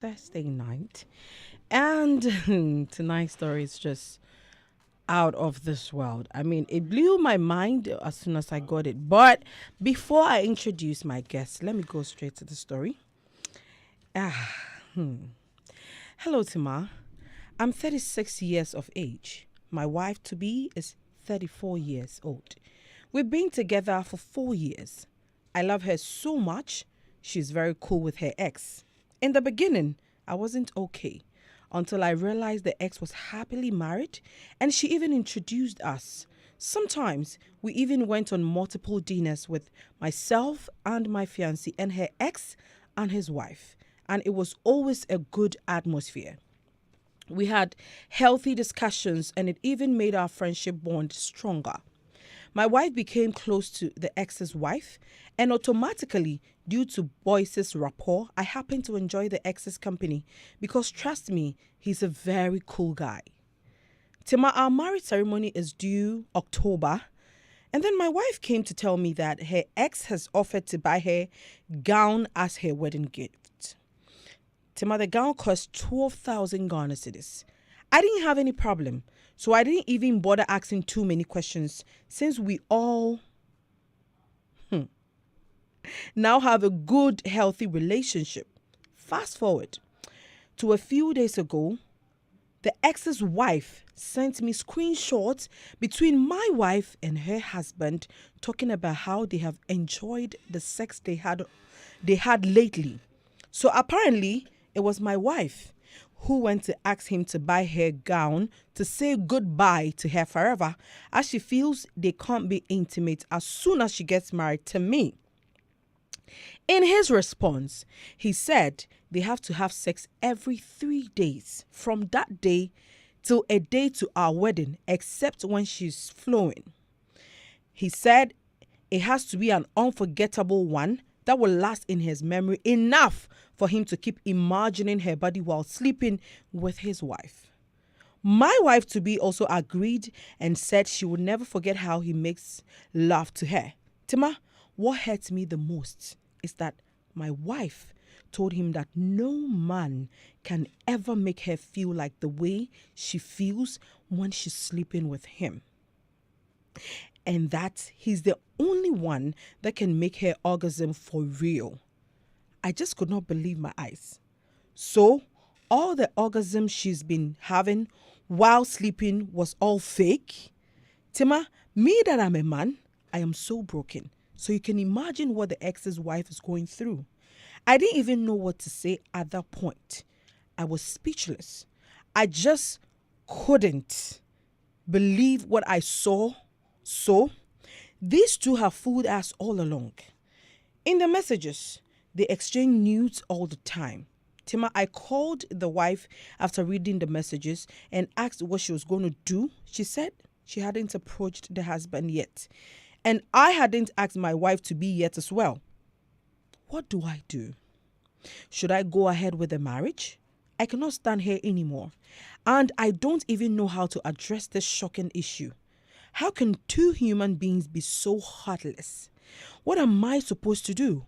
Thursday night. And tonight's story is just out of this world. I mean, it blew my mind as soon as I got it. But before I introduce my guest, let me go straight to the story. Ah, Hello, Tima. I'm 36 years of age. My wife to be is 34 years old. We've been together for 4 years. I love her so much. She's very cool with her ex. In the beginning, I wasn't okay until I realized the ex was happily married and she even introduced us. Sometimes we even went on multiple dinners with myself and my fiance and her ex and his wife, and it was always a good atmosphere. We had healthy discussions and it even made our friendship bond stronger. My wife became close to the ex's wife, and automatically, due to Boyce's rapport, I happened to enjoy the ex's company because, trust me, he's a very cool guy. Tima, our marriage ceremony is due October, and then my wife came to tell me that her ex has offered to buy her gown as her wedding gift. Tima, the gown cost 12,000 Ghana cedis. I didn't have any problem, so I didn't even bother asking too many questions since we all now have a good, healthy relationship. Fast forward to a few days ago, the ex's wife sent me screenshots between my wife and her husband talking about how they have enjoyed the sex they had lately. So apparently it was my wife who went to ask him to buy her gown to say goodbye to her forever, as she feels they can't be intimate as soon as she gets married to me. In his response, he said they have to have sex every 3 days from that day till a day to our wedding, except when she's flowing. He said it has to be an unforgettable one that will last in his memory enough for him to keep imagining her body while sleeping with his wife. My wife to be also agreed and said she would never forget how he makes love to her. Tima, what hurts me the most is that my wife told him that no man can ever make her feel like the way she feels when she's sleeping with him, and that he's the only one that can make her orgasm for real. I just could not believe my eyes. So, all the orgasm she's been having while sleeping was all fake? Tima, me that I'm a man, I am so broken. So you can imagine what the ex's wife is going through. I didn't even know what to say at that point. I was speechless. I just couldn't believe what I saw. So, these two have fooled us all along. In the messages, they exchange nudes all the time. Tima, I called the wife after reading the messages and asked what she was going to do. She said she hadn't approached the husband yet. And I hadn't asked my wife to be yet as well. What do I do? Should I go ahead with the marriage? I cannot stand here anymore. And I don't even know how to address this shocking issue. How can two human beings be so heartless? What am I supposed to do?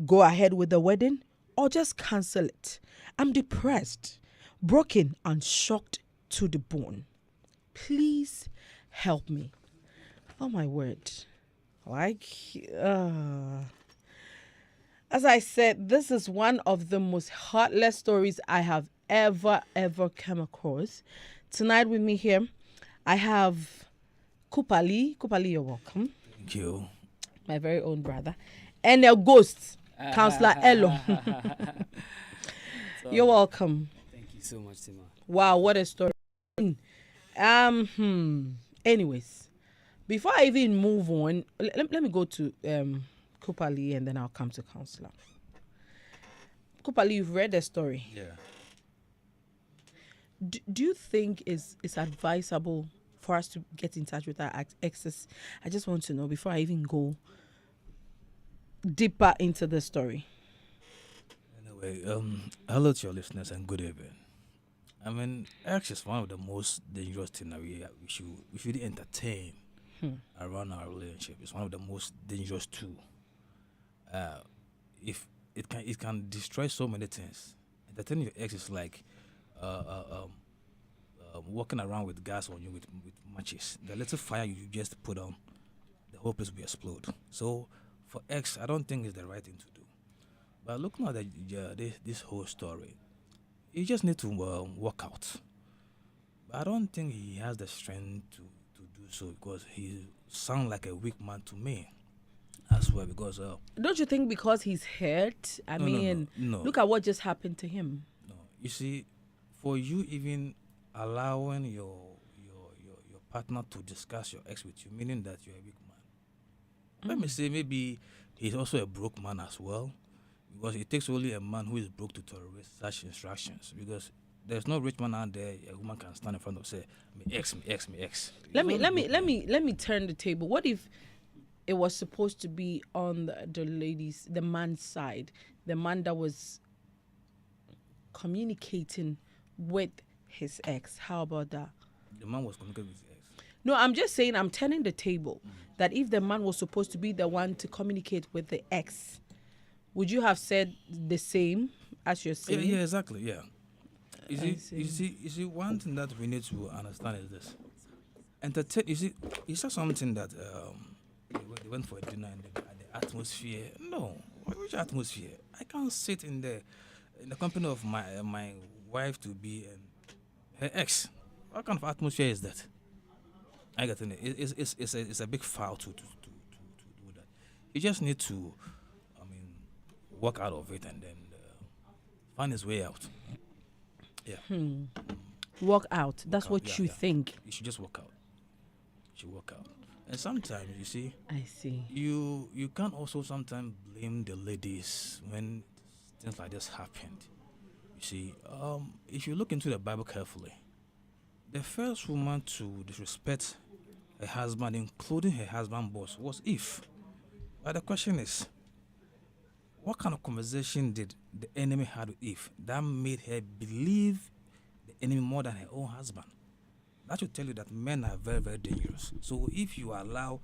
Go ahead with the wedding or just cancel it? I'm depressed, broken, and shocked to the bone. Please help me. Oh my word. Like, uh, as I said, this is one of the most heartless stories I have ever come across. Tonight with me here, I have Kupali. Kupali, you're welcome. Thank you. My very own brother. And a ghost, Counselor Elo. You're welcome. Thank you so much, Tima. Wow, what a story. Anyways, before I even move on, let me go to Kupali and then I'll come to Counselor. Kupali, you've read the story. Yeah. Do you think it's advisable for us to get in touch with our exes? I just want to know before I even go deeper into the story. Anyway, hello to your listeners and good evening. I mean, X is one of the most dangerous things that we should entertain around our relationship. It's one of the most dangerous too. If it can destroy so many things, entertaining your ex is like uh, uh, um, walking around with gas on you with matches. The little fire you just put on, the whole place will explode. So for X, I don't think it's the right thing to do. But looking at this whole story, he just need to work out. But I don't think he has the strength to do so because he sounds like a weak man to me as well. Because Don't you think because he's hurt? I no, mean, no. look at what just happened to him. No, you see, for you even allowing your partner to discuss your ex with you, meaning that you're a weak man. Let me say maybe he's also a broke man as well, because it takes only a man who is broke to tolerate such instructions. Because there's no rich man out there a woman can stand in front of say me ex, me ex, me ex. Let me turn the table. What if it was supposed to be on the man's side, the man that was communicating with his ex? How about that? The man was communicating with his ex. No, I'm just saying I'm turning the table. That if the man was supposed to be the one to communicate with the ex, would you have said the same as you're saying? Yeah, exactly, yeah. You see, one thing that we need to understand is this. You see, it's not something that they went for a dinner and the atmosphere. No, which atmosphere? I can't sit in the company of my wife to be her ex. What kind of atmosphere is that? I get it. It's a big foul to do that. You just need to, work out of it and then find his way out. Yeah. Work out. That's Work what out, you yeah. think. You should just work out. You should work out. And sometimes you see, I see. you can also sometimes blame the ladies when things like this happened. You see, if you look into the Bible carefully, the first woman to disrespect her husband, including her husband boss, was Eve. But the question is, what kind of conversation did the enemy have with Eve that made her believe the enemy more than her own husband? That should tell you that men are very, very dangerous. So if you allow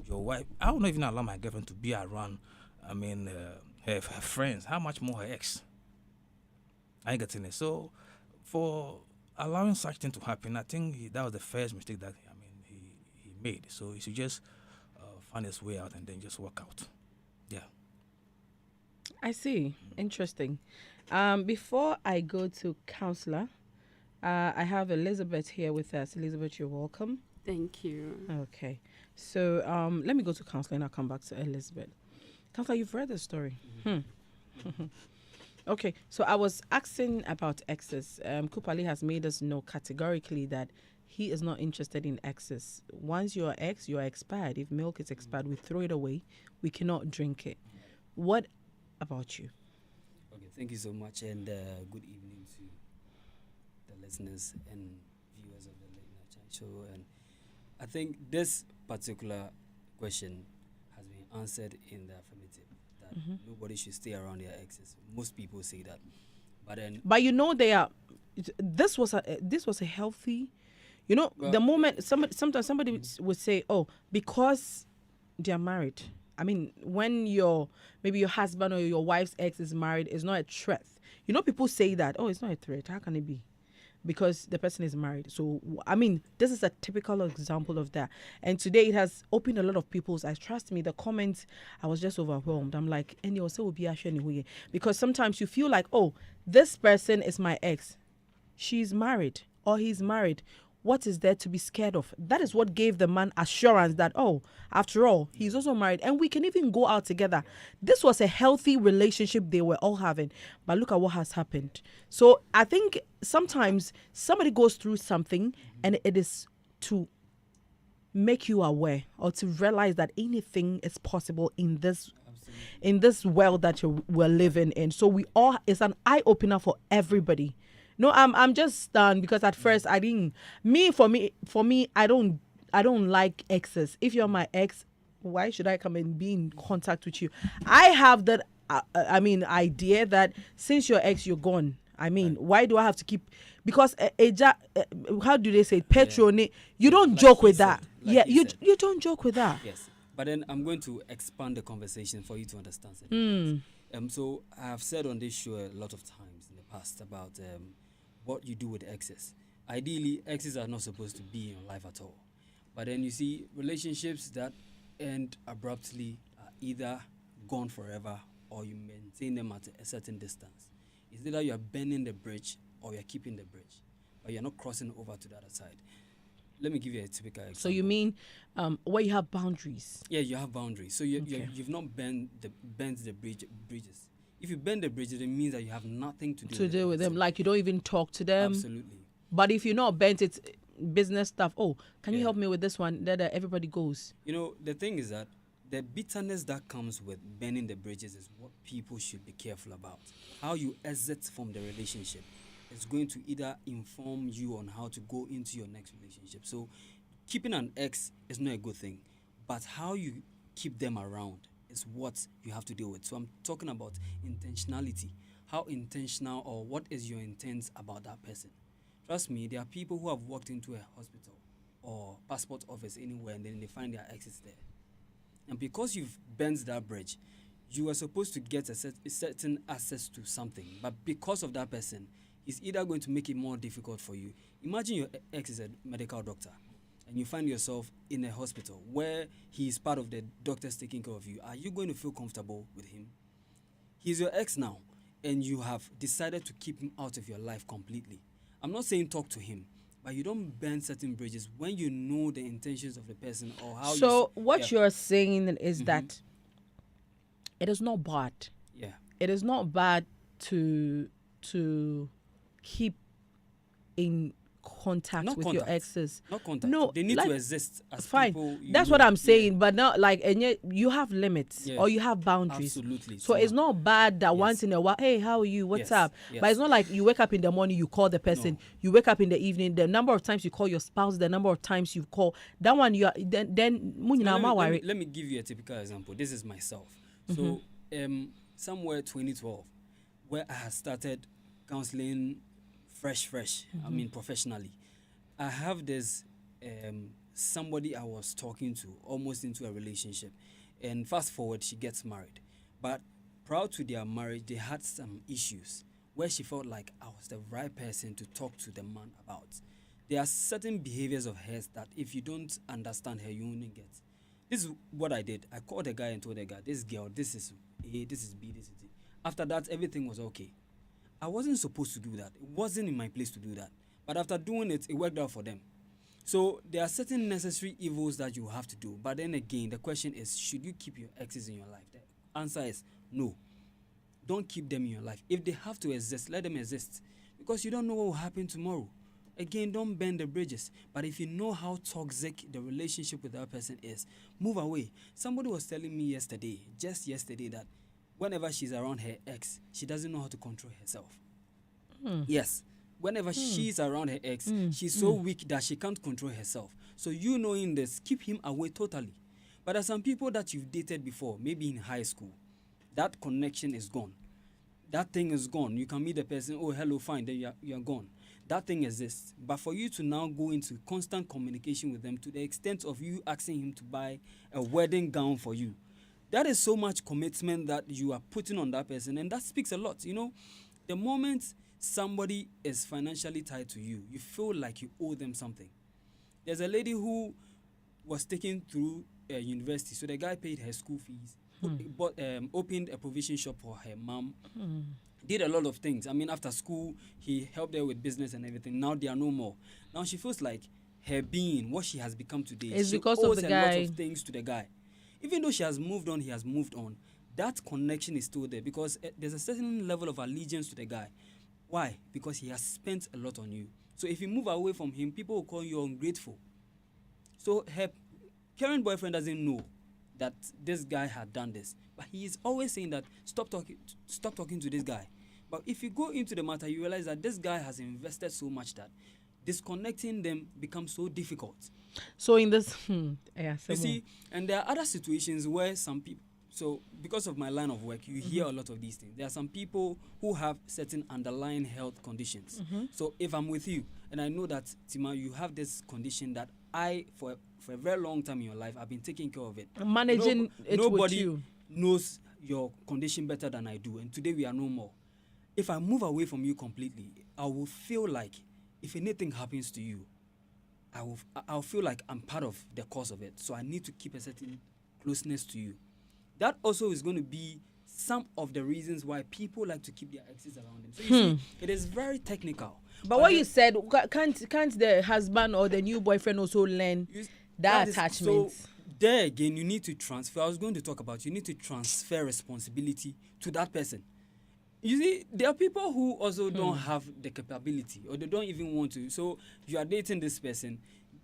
your wife, I will not even allow my girlfriend to be around, her friends, how much more her ex? I get in it. So for allowing such thing to happen, I think that was the first mistake that he made. So he should just find his way out and then just work out. Yeah. I see. Interesting. Before I go to counselor, I have Elizabeth here with us. Elizabeth, you're welcome. Thank you. Okay. So let me go to counselor and I'll come back to Elizabeth. Counselor, you've read the story. Okay. So I was asking about exes. Kupali has made us know categorically that he is not interested in exes. Once you're ex, you're expired. If milk is expired, we throw it away. We cannot drink it. What about you? Okay, thank you so much, and good evening to the listeners and viewers of the Late Night Chat Show. And I think this particular question has been answered in the affirmative, that nobody should stay around their exes. Most people say that, but you know they are. This was a healthy. You know, well, the moment sometimes somebody would say, "Oh, because they are married." I mean, when maybe your husband or your wife's ex is married, it's not a threat. You know, people say that, "Oh, it's not a threat. How can it be?" Because the person is married. So, I mean, this is a typical example of that. And today it has opened a lot of people's eyes. Trust me, the comments, I was just overwhelmed. I'm like, and you also will be anyway. Because sometimes you feel like, oh, this person is my ex. She's married or he's married. What is there to be scared of? That is what gave the man assurance that, oh, after all, he's also married and we can even go out together. This was a healthy relationship they were all having. But look at what has happened. So I think sometimes somebody goes through something and it is to make you aware or to realize that anything is possible in this world that we're living in. So it's an eye opener for everybody. No, I'm just stunned because at first I didn't. For me, I don't like exes. If you're my ex, why should I come and be in contact with you? I have that. Idea that since you're ex, you're gone. I mean, why do I have to keep? Because how do they say patroni? You don't like joke with said, that. like Yeah, he you said. you don't joke with that. yes. But then I'm going to expand the conversation for you to understand it. So I have said on this show a lot of times in the past about what you do with exes. Ideally, exes are not supposed to be in your life at all. But then you see relationships that end abruptly are either gone forever or you maintain them at a certain distance. It's either you're bending the bridge or you're keeping the bridge, but you're not crossing over to the other side. Let me give you a typical example. So you mean where you have boundaries? Yeah, you have boundaries. So you've not bent the bridges. If you bend the bridges, it means that you have nothing to do with them. Like you don't even talk to them. Absolutely. But if you're not bent, it's business stuff. Oh, can you help me with this one? That everybody goes. You know, the thing is that the bitterness that comes with bending the bridges is what people should be careful about. How you exit from the relationship is going to either inform you on how to go into your next relationship. So keeping an ex is not a good thing, but how you keep them around is what you have to deal with. So I'm talking about intentionality. How intentional, or what is your intent about that person? Trust me, there are people who have walked into a hospital or passport office anywhere and then they find their exes there. And because you've bent that bridge, you are supposed to get a certain access to something. But because of that person, it's either going to make it more difficult for you. Imagine your ex is a medical doctor and you find yourself in a hospital where he is part of the doctors taking care of you. Are you going to feel comfortable with him? He's your ex now and you have decided to keep him out of your life completely. I'm not saying talk to him, but you don't bend certain bridges when you know the intentions of the person or how. So what you're saying is that it is not bad. Yeah. It is not bad to keep in contact with your exes. Not contact. No, they need to exist as fine. people. That's what I'm saying, but not like, and yet you have limits or you have boundaries. Absolutely. So it's not bad that once in a while, hey, how are you? What's up? But it's not like you wake up in the morning, you call the person. No. You wake up in the evening. The number of times you call your spouse, the number of times you call that one, you are then. Let me give you a typical example. This is myself. So somewhere 2012, where I had started counseling fresh. I mean professionally. I have this somebody I was talking to, almost into a relationship, and fast forward, she gets married. But prior to their marriage, they had some issues where she felt like I was the right person to talk to the man about. There are certain behaviors of hers that if you don't understand her, you won't get. This is what I did. I called the guy and told the guy, this girl, this is A, this is B, this is D. After that, everything was okay. I wasn't supposed to do that. It wasn't in my place to do that. But after doing it, it worked out for them. So there are certain necessary evils that you have to do. But then again, the question is, should you keep your exes in your life? The answer is no. Don't keep them in your life. If they have to exist, let them exist. Because you don't know what will happen tomorrow. Again, don't bend the bridges. But if you know how toxic the relationship with that person is, move away. Somebody was telling me just yesterday, that whenever she's around her ex, she doesn't know how to control herself. Yes. Whenever she's around her ex, she's so weak that she can't control herself. So you knowing this, keep him away totally. But there are some people that you've dated before, maybe in high school. That connection is gone. That thing is gone. You can meet the person, oh, hello, fine, then you're gone. That thing exists. But for you to now go into constant communication with them to the extent of you asking him to buy a wedding gown for you, that is so much commitment that you are putting on that person, and that speaks a lot. You know, the moment somebody is financially tied to you, you feel like you owe them something. There's a lady who was taken through university, so the guy paid her school fees, opened a provision shop for her mom, did a lot of things. I mean, after school, he helped her with business and everything. Now they are no more. Now she feels like her being, what she has become today, it's she because owes of the a guy. lot of things to the guy. Even though she has moved on, he has moved on. That connection is still there because there's a certain level of allegiance to the guy. Why? Because he has spent a lot on you. So if you move away from him, people will call you ungrateful. So her current boyfriend doesn't know that this guy had done this, but he is always saying that stop talking to this guy. But if you go into the matter, you realize that this guy has invested so much that disconnecting them becomes so difficult. So in this, you see, and there are other situations where some people, so because of my line of work, you hear a lot of these things. There are some people who have certain underlying health conditions. So if I'm with you and I know that, Tima, you have this condition that for a very long time in your life, I've been taking care of it. Managing it with you. Nobody knows your condition better than I do. And today we are no more. if I move away from you completely, I will feel like if anything happens to you, I'll feel like I'm part of the cause of it. So I need to keep a certain closeness to you. That also is going to be some of the reasons why people like to keep their exes around them. So you see, it is very technical. But what you said, can't the husband or the new boyfriend also learn that attachment? So there again, you need to transfer. I was going to talk about, you need to transfer responsibility to that person. You see, there are people who also don't have the capability, or they don't even want to. So you are dating this person,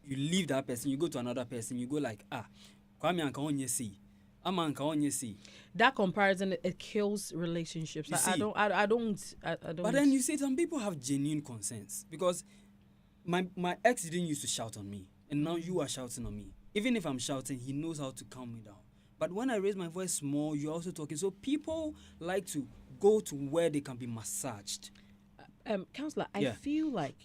you leave that person, you go to another person, you go like, kwame anka onye see, ama anka onye see. That comparison, it kills relationships. I don't. But then you see, some people have genuine concerns, because my ex didn't used to shout on me, and now you are shouting on me. Even if I'm shouting, he knows how to calm me down. But when I raise my voice more, you're also talking. So people like to go to where they can be massaged. Counselor, I feel like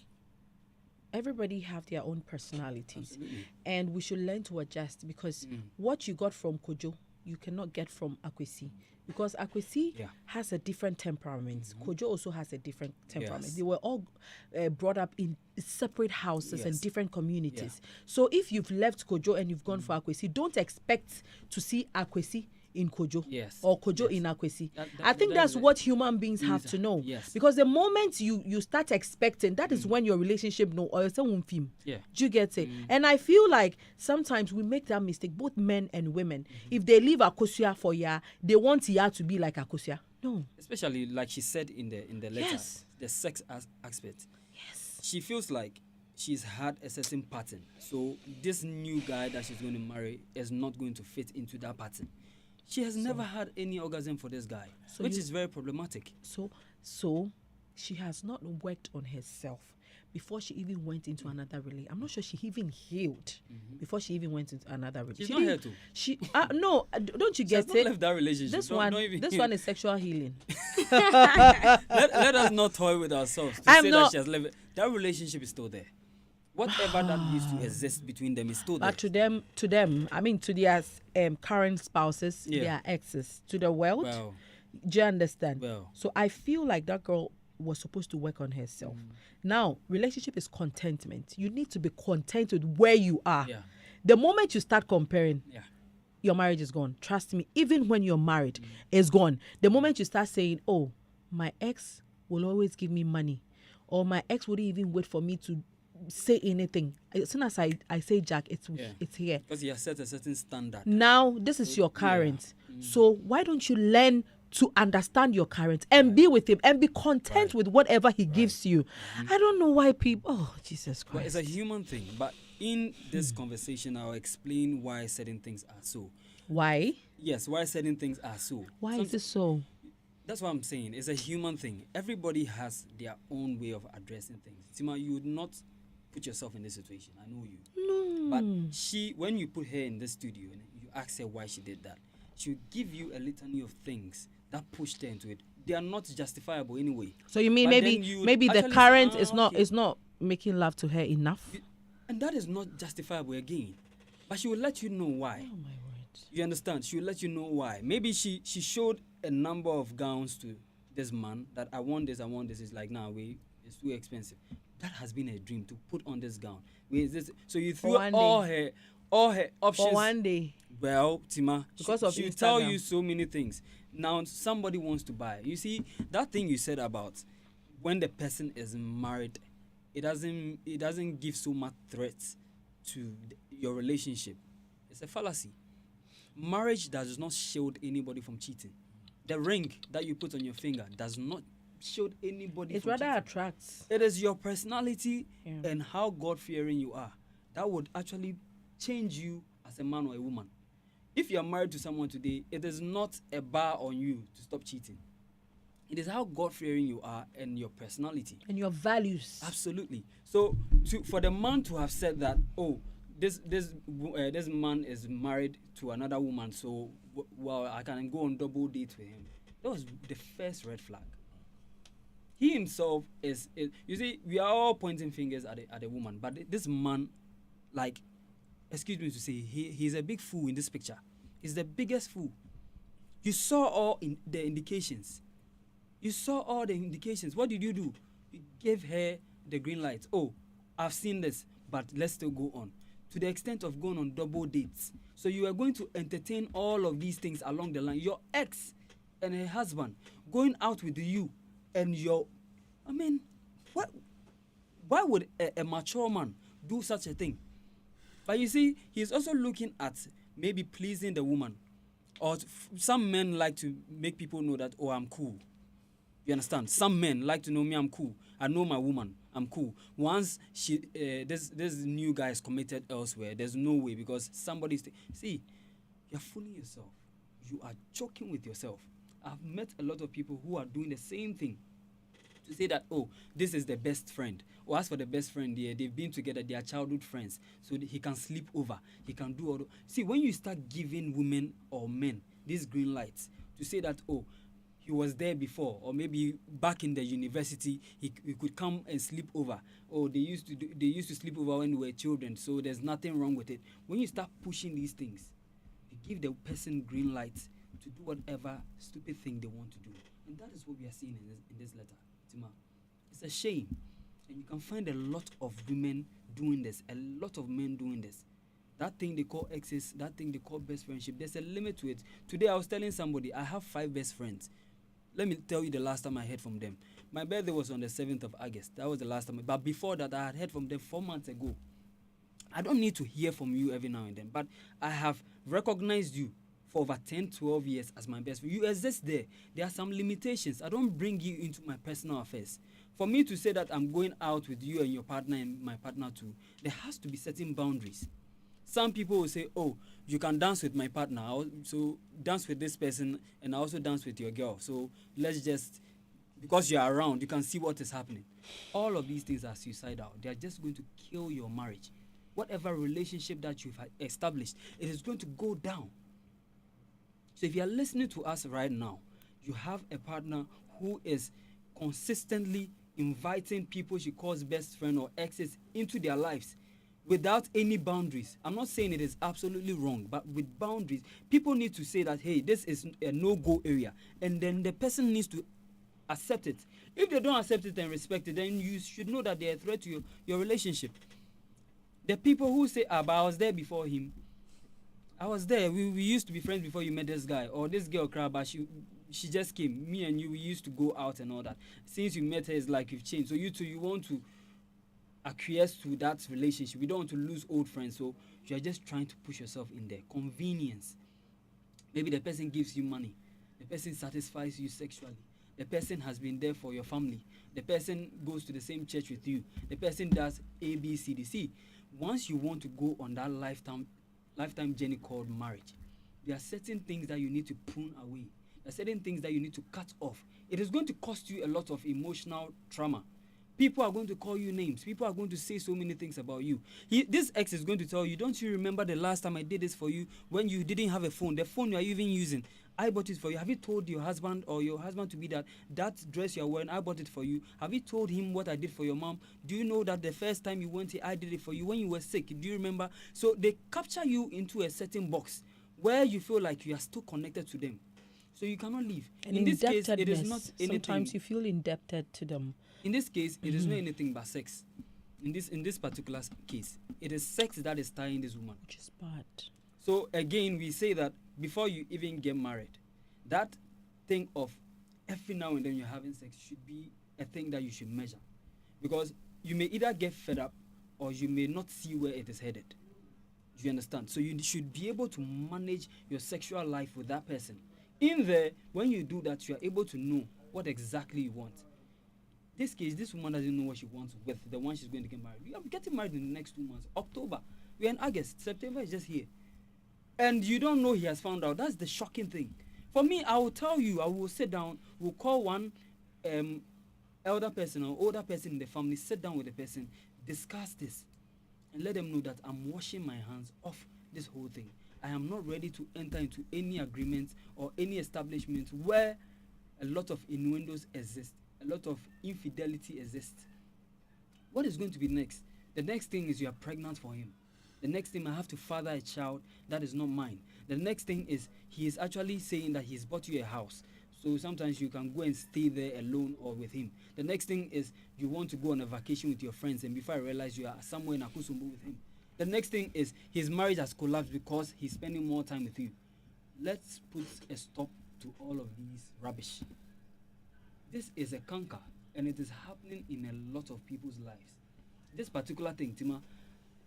everybody have their own personalities. Absolutely. And we should learn to adjust, because what you got from Kojo, you cannot get from Akwesi, because Akwesi has a different temperament. Kojo also has a different temperament. Yes. They were all brought up in separate houses and different communities. So if you've left Kojo and you've gone for Akwesi, don't expect to see Akwesi in Kojo or Kojo in Akwesi. I think that's what human beings have to know. Because the moment you start expecting, that is when your relationship or do you get it? And I feel like sometimes we make that mistake, both men and women. If they leave Akosia for Ya, they want Ya to be like Akosia. No. Especially like she said in the letter, the sex aspect. Yes. She feels like she's had a certain pattern. So this new guy that she's going to marry is not going to fit into that pattern. She has never had any orgasm for this guy, which is very problematic. So she has not worked on herself before she even went into another relationship. I'm not sure she even healed before she even went into another relationship. She's not here to. She no, don't you get she has it? not left that relationship. This one is sexual healing. let us not toy with ourselves to say that she has left. That relationship is still there. Whatever that used to exist between them is still there. But to them, I mean, to their current spouses, their exes, to the world, do you understand? So I feel like that girl was supposed to work on herself. Now, relationship is contentment. You need to be content with where you are. The moment you start comparing, your marriage is gone. Trust me, even when you're married, it's gone. The moment you start saying, oh, my ex will always give me money, or my ex wouldn't even wait for me to say anything. As soon as I say Jack, it's here. Because he has set a certain standard. Now, this is your current. So why don't you learn to understand your current and be with him and be content with whatever he gives you? I don't know why people... Oh, Jesus Christ. Well, it's a human thing. But in this conversation, I'll explain why certain things are so. Why? Yes, why certain things are so. Why is it so? That's what I'm saying. It's a human thing. Everybody has their own way of addressing things. Tima, you would not put yourself in this situation. I know you. No. But when you put her in the studio and you ask her why she did that, she will give you a litany of things that pushed her into it. They are not justifiable anyway. So you mean maybe the current is not making love to her enough? And that is not justifiable again. But she will let you know why. Oh my word. You understand? She will let you know why. Maybe she showed a number of gowns to this man that I want this. It's like, nah, it's too expensive. That has been a dream to put on this gown. So you threw all her options. For one day. Well, Tima, because of she'll tell you so many things. Now somebody wants to buy. You see, that thing you said about when the person is married, it doesn't give so much threats to your relationship. It's a fallacy. Marriage does not shield anybody from cheating. The ring that you put on your finger does not shield anybody. It rather attracts. It is your personality and how God-fearing you are that would actually change you as a man or a woman. If you are married to someone today, it is not a bar on you to stop cheating. It is how God-fearing you are and your personality. And your values. Absolutely. So for the man to have said that, oh, this man is married to another woman, so I can go on double dates with him. That was the first red flag. He himself is you see, we are all pointing fingers at a woman, but this man, like, excuse me to say, he's a big fool in this picture. He's the biggest fool. You saw all in the indications. You saw all the indications. What did you do? You gave her the green light. Oh, I've seen this, but let's still go on. To the extent of going on double dates. So you are going to entertain all of these things along the line. Your ex and her husband going out with you and your... I mean, what? Why would a mature man do such a thing? But you see, he's also looking at maybe pleasing the woman. Or some men like to make people know that, oh, I'm cool. You understand? Some men like to know me, I'm cool. I know my woman, I'm cool. Once this new guy is committed elsewhere, there's no way, because somebody's... See, you're fooling yourself. You are joking with yourself. I've met a lot of people who are doing the same thing. To say that, oh, this is the best friend. Or as for the best friend, they've been together, they are childhood friends. So he can sleep over. He can do all... See, when you start giving women or men these green lights to say that, oh, he was there before, or maybe back in the university, he could come and sleep over. Or they used to sleep over when we were children, so there's nothing wrong with it. When you start pushing these things, you give the person green lights to do whatever stupid thing they want to do. And that is what we are seeing in this letter. It's a shame. And you can find a lot of women doing this, a lot of men doing this. That thing they call exes, that thing they call best friendship, there's a limit to it. Today I was telling somebody, I have 5 best friends. Let me tell you the last time I heard from them. My birthday was on the 7th of August. That was the last time. But before that, I had heard from them 4 months ago. I don't need to hear from you every now and then, but I have recognized you for over 10, 12 years as my best friend. You exist there. There are some limitations. I don't bring you into my personal affairs. For me to say that I'm going out with you and your partner and my partner too, there has to be certain boundaries. Some people will say, oh, you can dance with my partner, so dance with this person, and I also dance with your girl. So let's just, because you're around, you can see what is happening. All of these things are suicidal. They are just going to kill your marriage. Whatever relationship that you've established, it is going to go down. So if you are listening to us right now, you have a partner who is consistently inviting people she calls best friend or exes into their lives without any boundaries. I'm not saying it is absolutely wrong, but with boundaries, people need to say that, hey, this is a no-go area, and then the person needs to accept it. If they don't accept it and respect it, then you should know that they are a threat to your relationship. The people who say, but I was there before him, I was there, we used to be friends before you met this guy, or this girl, but she just came. Me and you, we used to go out and all that. Since you met her, it's like you've changed. So you two, you want to acquiesce to that relationship. We don't want to lose old friends, so you are just trying to push yourself in there. Convenience. Maybe the person gives you money. The person satisfies you sexually. The person has been there for your family. The person goes to the same church with you. The person does A, B, C, D. C. Once you want to go on that lifetime journey called marriage, there are certain things that you need to prune away. There are certain things that you need to cut off. It is going to cost you a lot of emotional trauma. People are going to call you names. People are going to say so many things about you. This ex is going to tell you, don't you remember the last time I did this for you when you didn't have a phone? The phone you are even using, I bought it for you. Have you told your husband or your husband to be that dress you are wearing, I bought it for you? Have you told him what I did for your mom? Do you know that the first time you went here, I did it for you when you were sick? Do you remember? So they capture you into a certain box where you feel like you are still connected to them. So you cannot leave. And in this case, it is not anything. Sometimes you feel indebted to them. In this case, it is not anything but sex. In this particular case, it is sex that is tying this woman. Which is bad. So again, we say that before you even get married, that thing of every now and then you're having sex should be a thing that you should measure. Because you may either get fed up or you may not see where it is headed. Do you understand? So you should be able to manage your sexual life with that person. In there, when you do that, you are able to know what exactly you want. This case, this woman doesn't know what she wants with the one she's going to get married. We are getting married in the next 2 months. October. We are in August. September is just here. And you don't know he has found out. That's the shocking thing. For me, I will tell you, I will sit down, we'll call one elder person or older person in the family, sit down with the person, discuss this, and let them know that I'm washing my hands off this whole thing. I am not ready to enter into any agreement or any establishment where a lot of innuendos exist, a lot of infidelity exists. What is going to be next? The next thing is you are pregnant for him. The next thing, I have to father a child that is not mine. The next thing is he is actually saying that he's bought you a house. So sometimes you can go and stay there alone or with him. The next thing is you want to go on a vacation with your friends, and before I realize you are somewhere in Akusumbu with him. The next thing is his marriage has collapsed because he's spending more time with you. Let's put a stop to all of these rubbish. This is a canker, and it is happening in a lot of people's lives. This particular thing, Tima,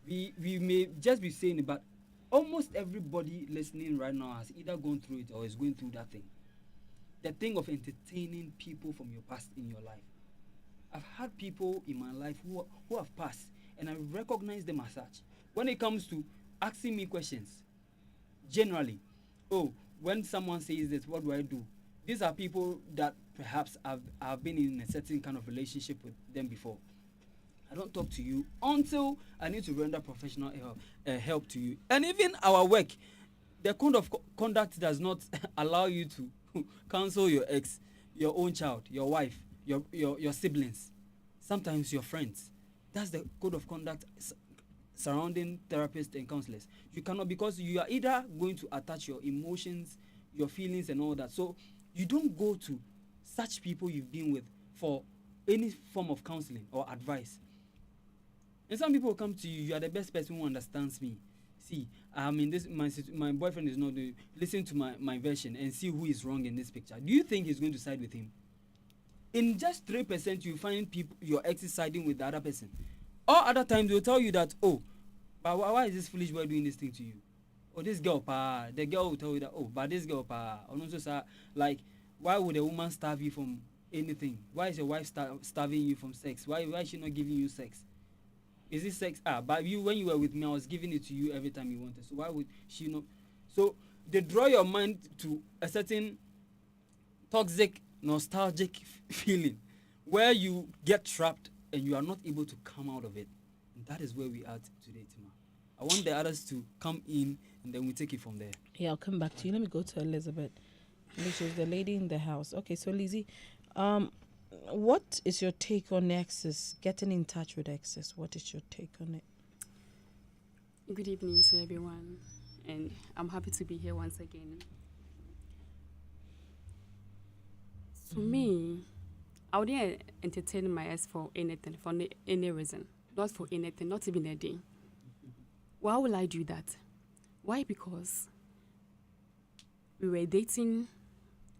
we may just be saying it, but almost everybody listening right now has either gone through it or is going through that thing. The thing of entertaining people from your past in your life. I've had people in my life who have passed, and I recognize them as such. When it comes to asking me questions, generally, when someone says this, what do I do? These are people that perhaps I've been in a certain kind of relationship with them before. I don't talk to you until I need to render professional help to you. And even our work, the code of conduct does not allow you to counsel your ex, your own child, your wife, your siblings, sometimes your friends. That's the code of conduct surrounding therapists and counselors. You cannot, because you are either going to attach your emotions, your feelings and all that. So you don't go to such people you've been with for any form of counseling or advice. And some people come to you, you are the best person who understands me. See, I'm in this, my boyfriend is not doing, listen to my version and see who is wrong in this picture. Do you think he's going to side with him? In just 3%, you find people, your ex is siding with the other person. All other times, they'll tell you that, but why is this foolish boy doing this thing to you? Or this girl, the girl will tell you that, but this girl, or also, sir, like, why would a woman starve you from anything? Why is your wife starving you from sex? Why is she not giving you sex? Is this sex? But when you were with me, I was giving it to you every time you wanted. So why would she not? So they draw your mind to a certain toxic, nostalgic feeling where you get trapped and you are not able to come out of it. And that is where we are today, Tima. I want the others to come in and then we take it from there. Yeah, I'll come back to you. Let me go to Elizabeth, which is the lady in the house. Okay, so Lizzie, what is your take on exes, getting in touch with exes? What is your take on it? Good evening to everyone, and I'm happy to be here once again. For me, I wouldn't entertain my ex for anything, for any reason. Not for anything, not even a day. Why would I do that? Why? Because we were dating,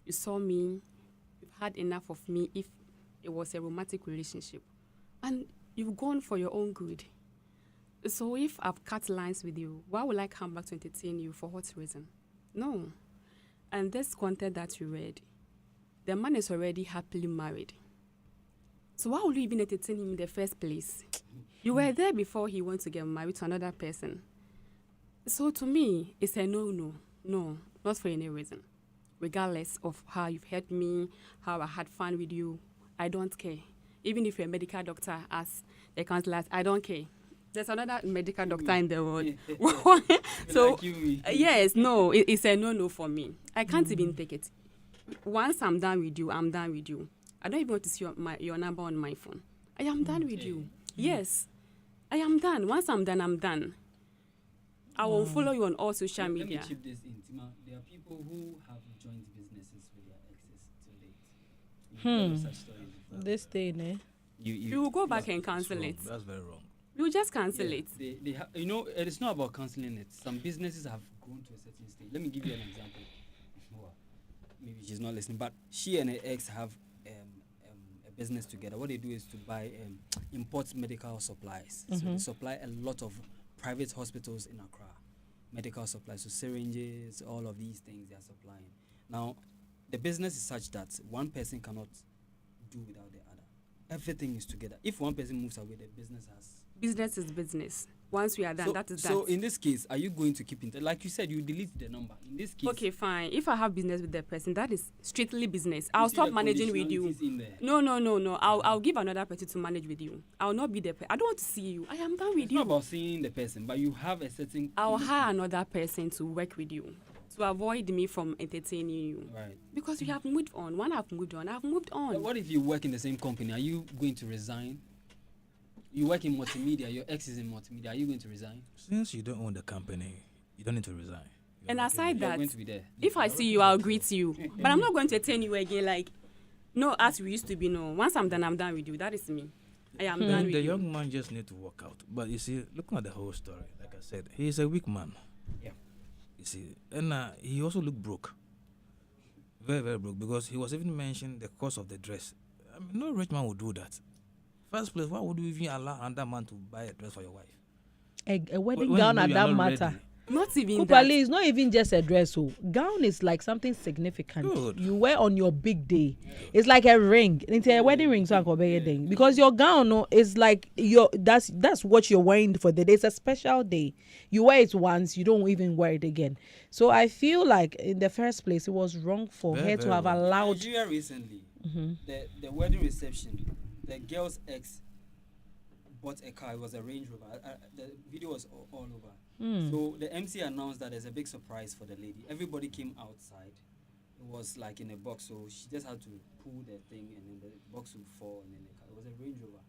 you saw me, you've had enough of me if it was a romantic relationship. And you've gone for your own good. So if I've cut lines with you, why would I come back to entertain you? For what reason? No. And this content that you read, the man is already happily married. So why would you even entertain him in the first place? You were there before he went to get married to another person. So to me, it's a no. No, not for any reason. Regardless of how you've hurt me, how I had fun with you, I don't care. Even if you're a medical doctor, as the counselor, I don't care. There's another medical doctor in the world. So, yes, no, it's a no for me. I can't even take it. Once I'm done with you, I'm done with you. I don't even want to see your number on my phone. I am done with you. Yes, I am done. Once I'm done, I'm done. I will follow you on all social media. Let me chip this in, Tima. There are people who have joint businesses with their exes till date. Such stories before. This thing, eh? You will go back and cancel it. That's very wrong. You just cancel it. It is not about cancelling it. Some businesses have grown to a certain stage. Let me give you an example. Maybe she's not listening, but she and her ex have a business together. What they do is to buy import medical supplies. So they supply a lot of private hospitals in Accra, medical supplies, so syringes, all of these things they are supplying. Now, the business is such that one person cannot do without the other. Everything is together. If one person moves away, the business has... Business is business. Once we are done, that is that. So in this case, are you going to keep in touch? Like you said, you delete the number. In this case... Okay, fine. If I have business with the person, that is strictly business. I'll stop managing with you. No. I'll give another person to manage with you. I'll not be the person. I don't want to see you. I am done with you. It's not about seeing the person, but you have a certain... I'll hire another person to work with you, to avoid me from entertaining you. Right. Because you have moved on. One have moved on. I've moved on. But what if you work in the same company? Are you going to resign? You work in multimedia. Your ex is in multimedia. Are you going to resign? Since you don't own the company, you don't need to resign. And aside You're that, going to be there. if I see you, I'll greet you. But I'm not going to entertain you again. Like, no, as we used to be. No, once I'm done with you. That is me. I am done with The you. young man just need to work out. But you see, looking at the whole story, like I said, he is a weak man. Yeah. You see, and he also looked broke. Very, very broke, because he was even mentioning the cost of the dress. I mean, no rich man would do that. First place, why would you even allow another man to buy a dress for your wife? A wedding When gown you at know that you are not matter. ready. Not even that. Kupali is not even just a dress. Oh, gown is like something significant. Good. You wear on your big day. It's like a ring. It's a wedding ring, so I can buy thing, because your gown, no, is like your that's what you're wearing for the day. It's a special day. You wear it once, you don't even wear it again. So I feel like in the first place, it was wrong for Very, her to very have wrong. allowed. Nigeria recently, the wedding reception, the girl's ex bought a car. It was a Range Rover. The video was all over. So the MC announced that there's a big surprise for the lady. Everybody came outside. It was like in a box, so she just had to pull the thing, and then the box would fall, and then the car. It was a Range Rover,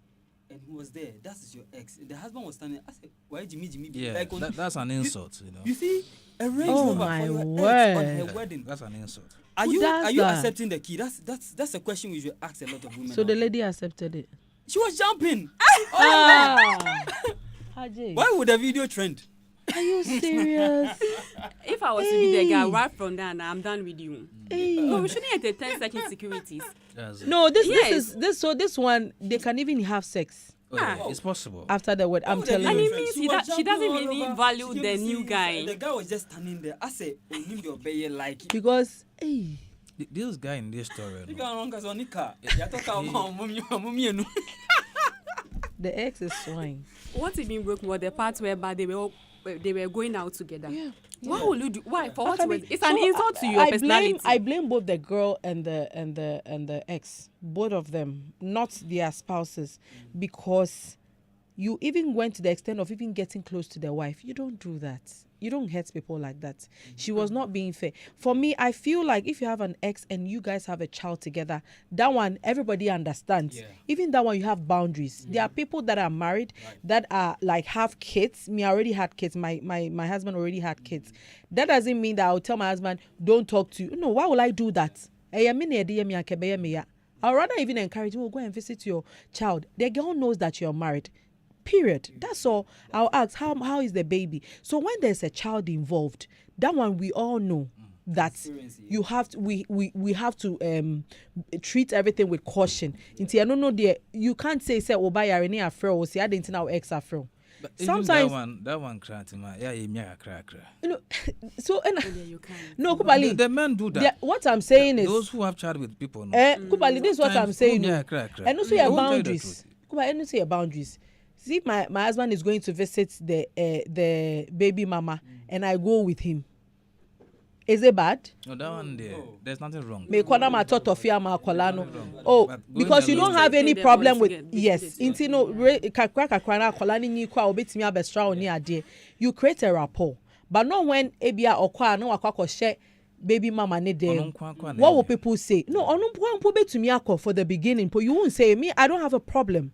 and he was there. That's your ex. The husband was standing. I said, "Why Jimmy?" Yeah, Like that's an insult, you know. you see, a Range Oh Rover my for your word. ex on her wedding. That's an insult. Are Who you does that? accepting the key? That's a question we should ask a lot of women. So the out lady accepted it. there. She was jumping. Haji, Why would the video trend? are you serious? If I was to be the guy right from there, now I'm done with you. Hey. No, we shouldn't entertain such insecurities. That's it. No, this Yes. is this one they can even have sex Oh, yeah, it's possible. after the wedding. I'm Why would the telling And video it you. trend? means She he was she doesn't jumping all really over. value She came the to new see guy. The guy was just standing there. I said, "Oh, him your baby like." Because hey, This guy in this story, If you no, are wrong, cause on car, you talk about mommy. the ex is swine. What even broke was the part whereby they were going out together. Yeah. Why would you do? Why? For what? Actually, Reason? It's an so insult to your personality. I blame both the girl and the ex, both of them, not their spouses, because you even went to the extent of even getting close to their wife. You don't do that. You don't hurt people like that. She was not being fair. For me, I feel like if you have an ex and you guys have a child together, that one, everybody understands. Yeah. Even that one, you have boundaries. There are people that are married that are like have kids. Me, I already had kids. My husband already had kids. That doesn't mean that I'll tell my husband, don't talk to you. No, why will I do that? I'd rather even encourage him, go and visit your child. The girl knows that you're married. Period. That's all. I'll ask, how is the baby? So when there's a child involved, that one we all know that Experience, yeah. you have to, we have to treat everything with caution. Until I don't know you can't say oba yare ni afro or say I didn't know ex afro. but even Sometimes that one cranty man, yeah, he make a crack. you know, so and Yeah, you can. no Kupali. The men do that. What I'm saying is Those who have child with people, no. Kupali, this is what I'm saying. Yeah, No. crack. And also They your won't tell you the boundaries. truth. Kupali, and also your boundaries. See, if my husband is going to visit the baby mama and I go with him. Is it bad? No, that one there, there's nothing wrong. Me kwana ma totofia ma kolano. Oh, But going because you alone- don't have any They problem want with to get yes. visited. Inti no kakra na kolani ni kwa obetimi abestra oni ade. You create a rapport. But not when ebia okwa no akwa share baby mama ne there. Ono nkwa na What will eme. people say? No, onu mpo betumi akọ for the beginning. But you won't say me I don't have a problem.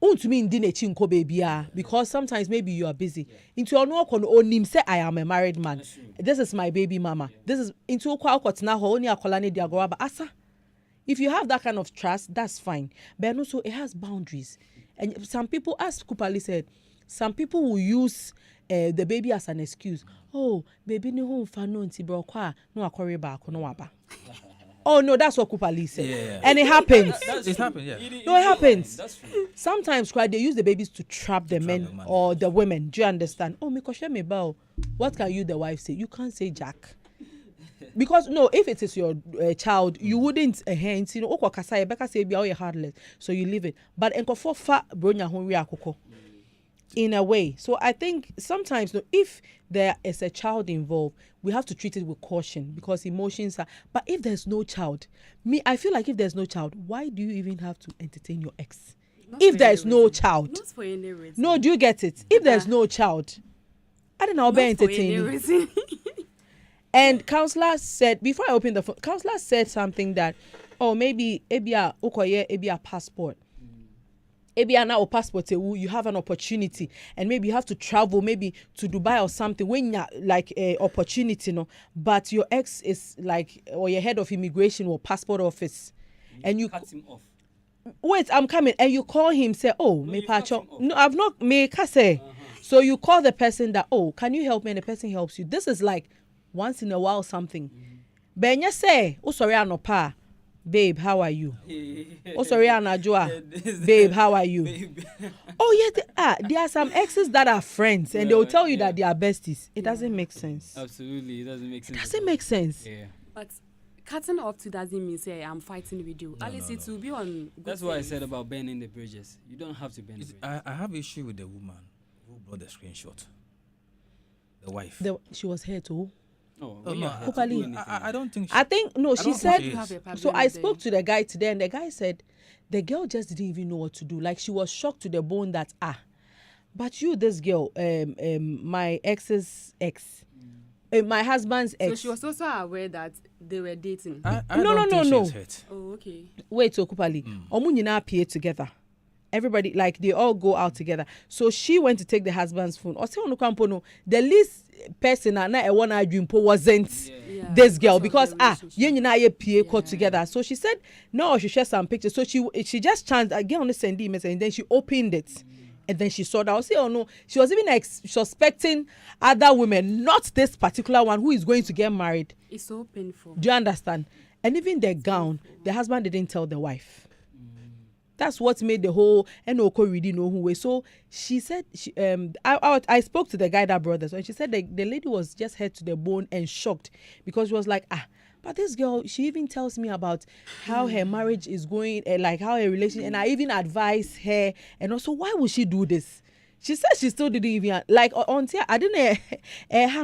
Untumi ndi nechi nko baby because sometimes maybe you are busy. Into ono okọ no onim say I am a married man. This is my baby mama. This is into okwa okọtina ho oni akola ne diagora ba asa. If you have that kind of trust, that's fine. But also it has boundaries. And some people, as Kupali said, some people will use the baby as an excuse. Oh, baby ni home fa no nti bro kwa no akore ba ko no waba. Oh no, that's what Kupali said. Yeah. And it happens. It happened, yeah. No, it happens. That's true. Sometimes they use the babies to trap the men the man, or the women. Do you understand? Oh, me koshe me bow. What can you, the wife, say? You can't say Jack. Because no, if it is your child, you wouldn't hint. You know, okwa kasa Rebecca say be all your heartless, so you leave it. But enkofo fa bronya honri akoko. In a way, so I think sometimes no, if there is a child involved, we have to treat it with caution because emotions are. But if there's no child, I feel like if there's no child, why do you even have to entertain your ex? Not If for there's any no reason. child, Not for any reason. no, do you get it? If there's no child, I don't know, I'll be Not for any entertaining. reason. And counselor said, before I opened the phone, counselor said something that, oh, maybe ebia ukoye ebia passport. Ebiana or passport, you have an opportunity, and maybe you have to travel, maybe to Dubai or something. When you like a opportunity, no, but your ex is like, or your head of immigration or passport office, and you cut him off. Wait, I'm coming, and you call him, say, oh, No, me you cut pacho. him off. No, I've not me say. So you call the person that, oh, can you help me? And the person helps you. This is like once in a while something. Benya say, oh sorry, anopa. Babe, how are you? Oh sorry, Anajua. Babe, how are you? Babe. Oh yeah, there are some exes that are friends, and they will tell you that they are besties. It doesn't make sense. Absolutely, it doesn't make sense. It doesn't make sense. Yeah. But cutting off to doesn't mean say I'm fighting with you. At least it will be on. Good That's why I terms. said about burning the bridges. You don't have to burn the bridges. I have issue with the woman who brought the screenshot. The wife. She was here too. No, Oh, we no, are here to Hopefully- do anything. I don't think. I think no. She don't said. think she Have a is. problem So I there. spoke to the guy today, and the guy said the girl just didn't even know what to do. Like she was shocked to the bone that but you, this girl, my ex's ex, my husband's So ex. she was also aware that they were dating. I No, don't no, think no, she's no. hurt. Oh, okay. Wait, Okupali. Omu nyinaa appear together. Everybody, like, they all go out together. So she went to take the husband's phone. Or say, no, the least person I want to dream wasn't Yeah, this girl, because because of the relationship. ye PA caught together. So she said, no, she shared some pictures. So she just chanced again on the send message, and then she opened it. And then she saw that. I say, oh no, she was even suspecting other women, not this particular one who is going to get married. It's so painful. Do you understand? And even the gown, the husband didn't tell the wife. That's what made the whole Enoko really know who was. So she said, I spoke to the guy that brought this, and she said the lady was just hurt to the bone and shocked, because she was like, but this girl, she even tells me about how her marriage is going, like how her relationship, and I even advise her, and also why would she do this? She said she still didn't even like until I didn't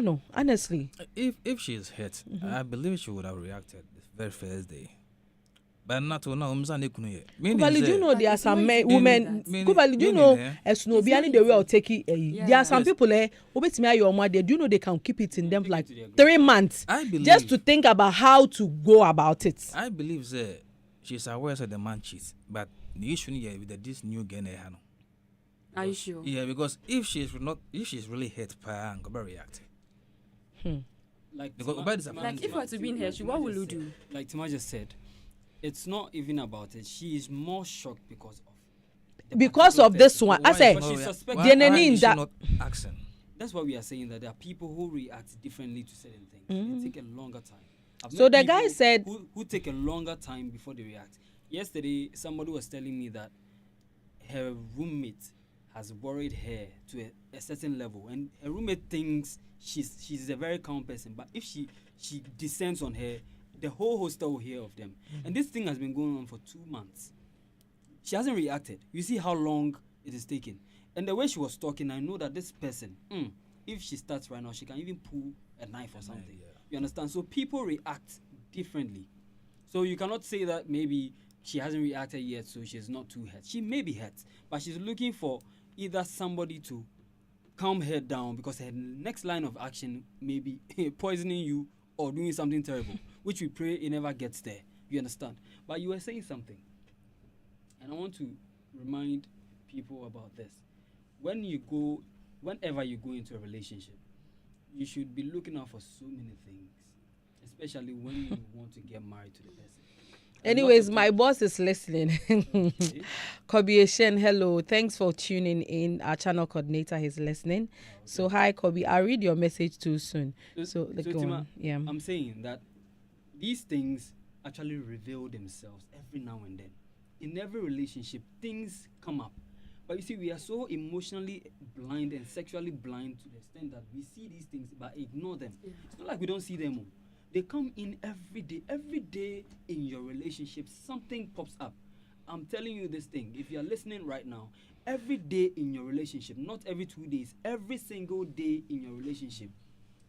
no, honestly. If she is hurt, I believe she would have reacted the very first day. But not to know. Kubali, do you know But there are it's some not women? meaning- Kubali, do you meaning, know eh? a snowbie It's and not the way I'll easy. take it? There are some Yes. people obetumi your mother. Do you know they can keep it in them for Take like it to their grave. 3 months I believe. just to think about how to go about it. I believe that she's aware that the man cheats, but the issue here with this new girl, Are you sure? yeah, because if she's really hurt, I'm gonna react. Like Because Tima- Oba is a Tima- man. Like if you were to be in her like shoe, Tima what will just you said- do? Like Tima just said, it's not even about it. She is more shocked because of the Because particular of this person. one, Why- I say, but she suspects- Why- Nene in is she that- not accent? That's why we are saying that there are people who react differently to certain things. They take a longer time. I've So met the guy people said- who take a longer time before they react. Yesterday, somebody was telling me that her roommate has worried her to a certain level, and her roommate thinks she's a very calm person, but if she descends on her, the whole hostel will hear of them. And this thing has been going on for 2 months. She hasn't reacted. You see how long it is taking. And the way she was talking, I know that this person, if she starts right now, she can even pull a knife or something. yeah. You understand? So people react differently. So you cannot say that maybe she hasn't reacted yet, so she's not too hurt. She may be hurt, but she's looking for either somebody to calm her down, because her next line of action may be poisoning you or doing something terrible, which we pray it never gets there. You understand? But you were saying something, and I want to remind people about this. Whenever you go into a relationship, you should be looking out for so many things, especially when you want to get married to the person. And not Anyways, to my think- boss is listening. Okay. Kobe Eshen, hello. Thanks for tuning in. Our channel coordinator is listening. So hi, Kobe. I'll read your message too soon. So go Tima, on. Yeah. I'm saying that these things actually reveal themselves every now and then. In every relationship, things come up. But you see, we are so emotionally blind and sexually blind to the extent that we see these things but ignore them. Yeah. It's not like we don't see them. Oh. They come in every day. Every day in your relationship, something pops up. I'm telling you this thing. If you are listening right now, every day in your relationship, not every 2 days, every single day in your relationship,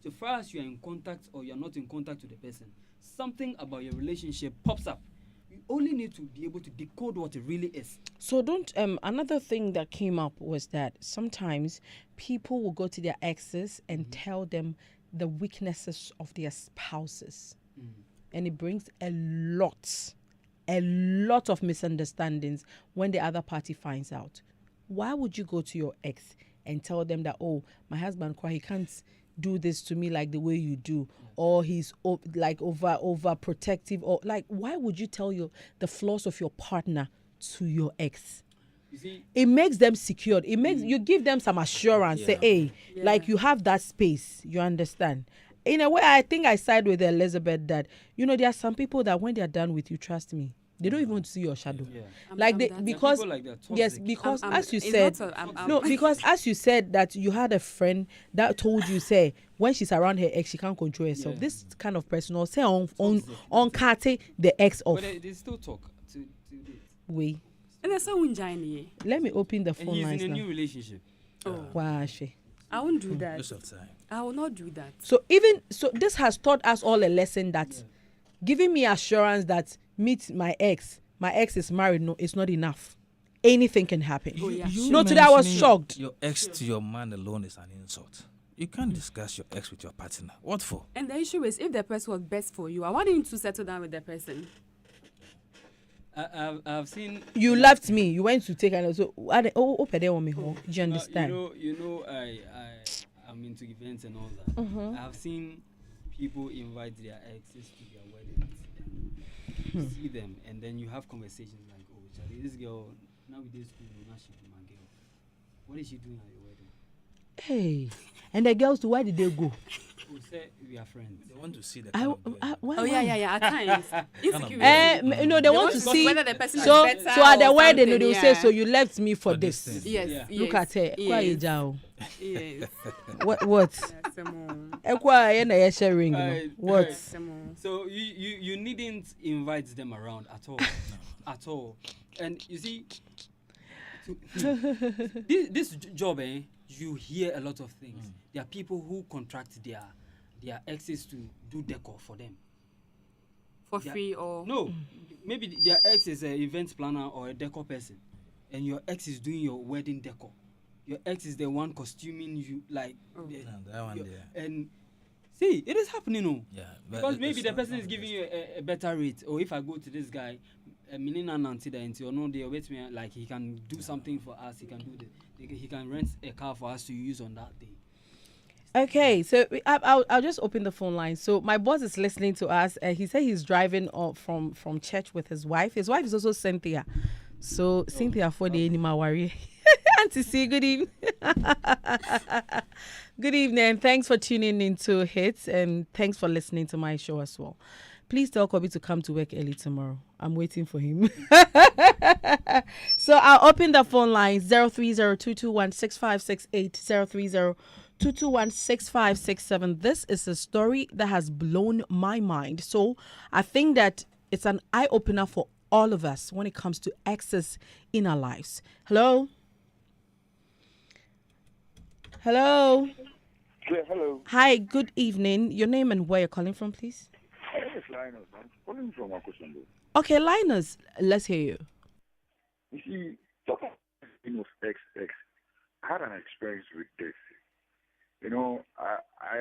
so far as you are in contact or you are not in contact with the person, something about your relationship pops up. You only need to be able to decode what it really is. So don't another thing that came up was that sometimes people will go to their exes and tell them the weaknesses of their spouses. And it brings a lot a lot of misunderstandings when the other party finds out. Why would you go to your ex and tell them that, oh, my husband, he can't do this to me like the way you do, or he's like over protective, or like, why would you tell the flaws of your partner to your ex? You see, it makes them secured. It makes you give them some assurance. Say, hey, like you have that space. You understand? In a way, I think I side with Elizabeth that, there are some people that when they are done with you, trust me, they don't even want to see your shadow. yeah. Because People like that, yes, toxic. because as you it's said, not a- no, because as you said that you had a friend that told you, say, when she's around her ex, she can't control herself. Yeah. This kind of person, or say on Toxic. carte the ex off. But they still talk to date. We And there's someone giant. let me open the And phone he's lines in a now. new relationship. Oh, Wow, she. I won't do that. Waste of time. I will not do that. So this has taught us all a lesson that giving me assurance that meet my ex is married, no, it's not enough. Anything can happen. Oh, yeah. No, today I was mentioning shocked. Your ex to your man alone is an insult. You can't discuss your ex with your partner. What for? And the issue is, if the person was best for you, I want him to settle down with the person. I've seen. You left me. You went to take and so open there on me. Do you understand? I'm into events and all that. I've seen people invite their exes to their weddings. You see them, and then you have conversations like, "Oh, Charlie, this girl now we did school, now she be my girl. What is she doing at your wedding?" Hey, and the girls, where did they go? Oh, say we are friends. They want to see the Oh, yeah. At times. Insecurity. They want to to see. whether the person is So better at the or wedding, something, they will say, so you left me for For this. this thing. Yes, Yeah. yes. Look at her. Yes. Yes. What? Yes, amo. Sharing. Right, What? Yes, amo. So you needn't invite them around at all, at all. And you see, this job, you hear a lot of things. There are people who contract their exes to do decor for them. For Yeah. free or No, maybe their ex is an event planner or a decor person, and your ex is doing your wedding decor. Your ex is the one costuming you, like, that one there. and see, it is happening, no. Yeah. Because maybe the person is giving you a better rate, or if I go to this guy, meaning or no, they wait me like he can do something for us. He can do he can rent a car for us to use on that day. Okay, so I'll just open the phone line. So my boss is listening to us. He said he's driving from church with his wife. His wife is also Cynthia. So Cynthia for the animal warrior. Auntie C, good evening. Good evening. Thanks for tuning into Hits, and thanks for listening to my show as well. Please tell Kobe to come to work early tomorrow. I'm waiting for him. So I'll open the phone line 030-221-6568, 030-221-6567. This is a story that has blown my mind. So I think that it's an eye-opener for all of us when it comes to access in our lives. Hello? Hello? Yeah, hello. Hi, good evening. Your name and where you're calling from, please? My name is Linus. I'm calling from Akosondo. Okay, Linus, let's hear you. You see, talking of ex, I had an experience with this. You know, I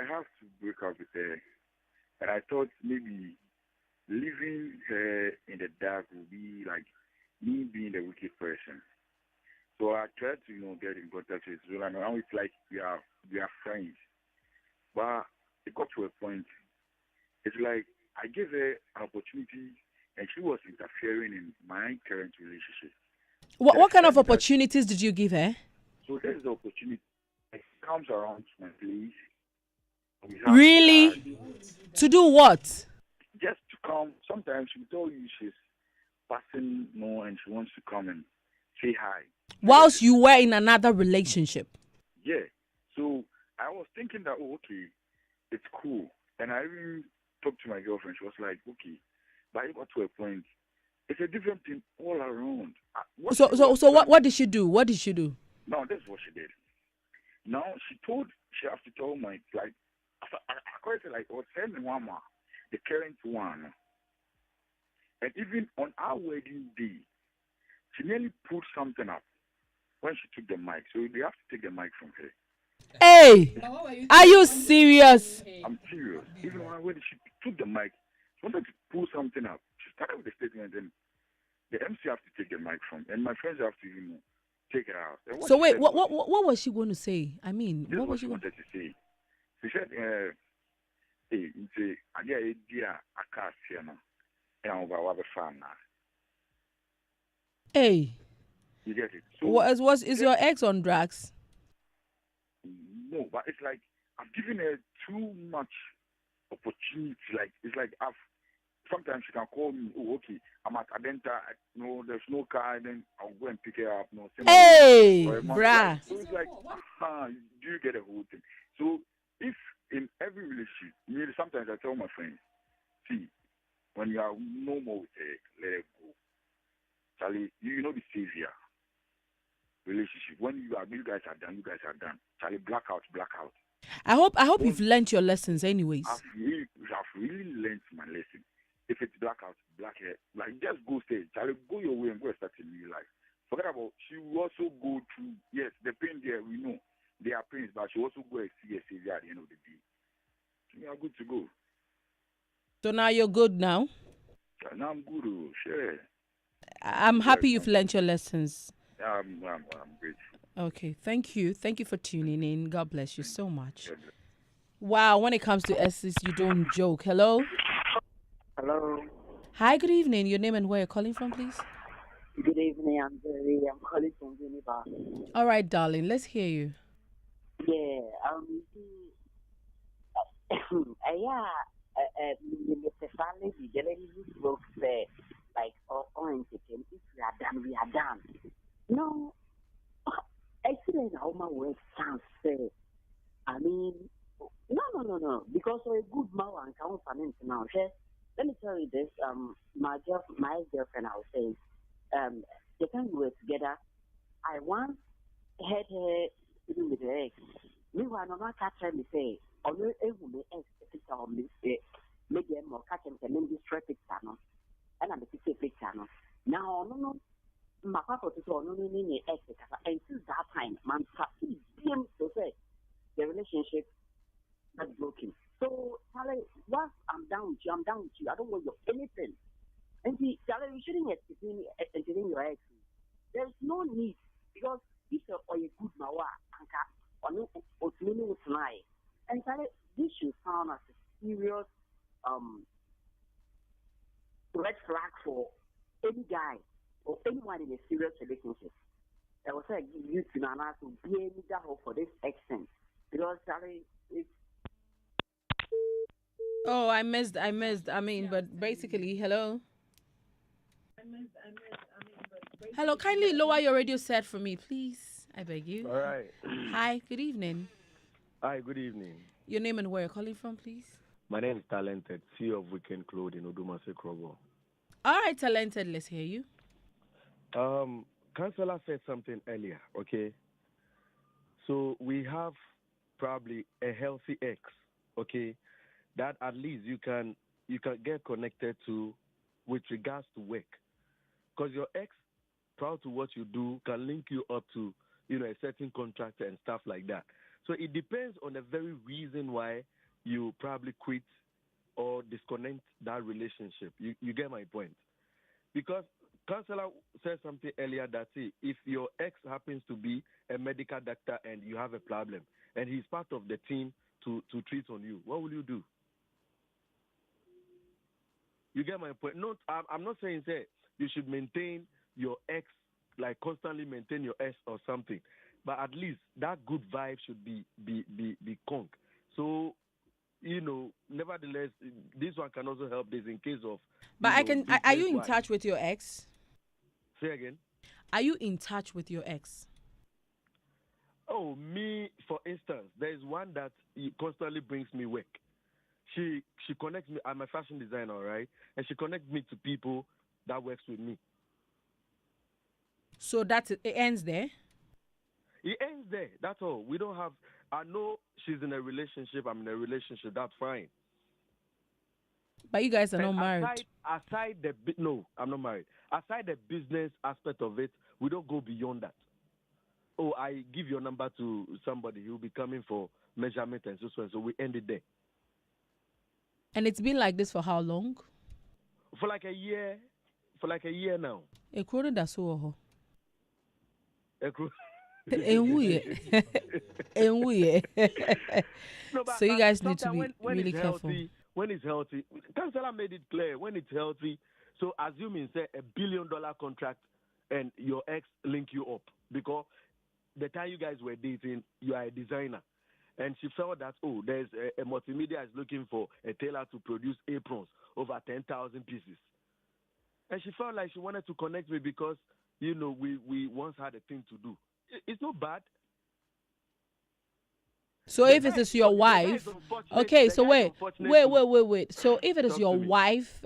have to break up with her, and I thought maybe leaving her in the dark would be like me being the wicked person. So I tried to, get in contact with Zola. Now it's like we are friends. But it got to a point. It's like I gave her an opportunity, and she was interfering in my current relationship. What kind of opportunities did you give her? So there's the opportunity. It comes around to my place. Really? To do what? Just to come. Sometimes she tell you she's passing and she wants to come and say hi. Whilst you were in another relationship? Yeah. So I was thinking that, okay, it's cool. And I even talked to my girlfriend. She was like, okay. But it got to a point. It's a different thing all around. So what did she do? What did she do? No, that's what she did. Now she has to tell my, like, I call it like, or send one more, the current one. And even on our wedding day, she nearly put something up when she took the mic. So they have to take the mic from her. Hey, are you serious? I'm serious. Even when she took the mic, she wanted to pull something up. She started with the statement and the MC have to take the mic from, and my friends have to, take it out. And what So she wait, said what was she going to say? I mean, this is what what was she she going? wanted to say. She said, hey, it's a idea, I can't see no, and I'm over fan now. Hey, You get it? So, was is your ex on drugs? no, but it's like I've given her too much opportunity. Like, it's like sometimes she can call me, oh, okay, I'm at Adenta, no, there's no car, then I'll go and pick her up. No, Hey, for a month. bruh. Like, so it's like, do you get the whole thing? So if in every relationship, sometimes I tell my friends, see, when you are no more with it, let it go. Charlie, you know the savior relationship. When you guys are done, you guys are done. Charlie, black out. I hope you've learnt your lessons, anyways. I've really learned my lesson. If it's blackout, black hair, like just go stay. Charlie, go your way and go start a new life. Forget about. She will also go through. Yes, the pain there. We know there are pains, but she also go and see a savior at the end of the day. So you are good to go. So now you're good now. Now I'm good. Oh, sure. I'm happy you've learnt your lessons. I'm grateful. Okay, thank you for tuning in. God bless you so much. Wow, when it comes to S's, you don't joke. Hello. Hello. Hi, good evening. Your name and where you're calling from, please. Good evening. I'm Jerry. I'm calling from Geneva. All right, darling. Let's hear you. Yeah. Yeah. Mr. Stanley, the generally spoke say like entertain. If we are done, we are done. No. Actually, how my work sounds say. I mean, no. Because we're a good man and count on now. Okay? Let me tell you this. My girlfriend, I was saying, the time we were together, I once had her sitting with her ex. Meanwhile, no one catch her me say, or no, every me ex picture of me say, make them more catch and then destroy picture no, and I'm a picture no. Now, no, my papa to say, no, ex, and since that time, man, so say the relationship has broken. So, Charlie, once I'm down with you, I don't want your anything. And see, Charlie, you shouldn't entertain your ex. There's no need because if you're a good mawa, or no tonight. And Charlie, this should sound as a serious red flag for any guy or anyone in a serious relationship. I was saying you to Nana to be any guy for this extent because Charlie, it's Oh, I missed. I mean, but basically, hello. Hello, kindly lower your radio set for me, please. I beg you. All right. Hi, good evening. Hi, good evening. Your name and where you're calling from, please. My name is Talented, CEO of Weekend Clothing, Odumase Krobo. All right, Talented, let's hear you. Counselor said something earlier, okay? So we have probably a healthy ex, okay, that at least you can get connected to with regards to work. Because your ex, proud to what you do, can link you up to, a certain contractor and stuff like that. So it depends on the very reason why you probably quit or disconnect that relationship. You get my point? Because Counselor said something earlier that if your ex happens to be a medical doctor and you have a problem and he's part of the team to treat on you, what will you do? You get my point? No, I'm not saying say you should maintain your ex, like constantly maintain your ex or something, but at least that good vibe should be conk. So, nevertheless, this one can also help this in case of. But are you in business-wise. touch with your ex? Say again. Are you in touch with your ex? Oh, me, for instance, there is one that constantly brings me work. She connects me. I'm a fashion designer, right? And she connects me to people that works with me. So it ends there? It ends there. That's all. We don't have. I know she's in a relationship. I'm in a relationship. That's fine. But you guys are not married. No, I'm not married. Aside the business aspect of it, we don't go beyond that. Oh, I give your number to somebody. He'll be coming for measurement and so on. So we end it there. And it's been like this for how long? For like a year, for like a year now. Ekuro da so Ekro- Enwuye. No, but So you guys need to sometimes be when really it's careful. healthy, Chancellor made it clear when it's healthy. So assuming say $1 billion contract and your ex link you up because the time you guys were dating, you are a designer. And she felt that, there's a multimedia is looking for a tailor to produce aprons over 10,000 pieces. And she felt like she wanted to connect me because, we once had a thing to do. It's not bad. So if it is your wife, okay. So wait. So if it is your wife,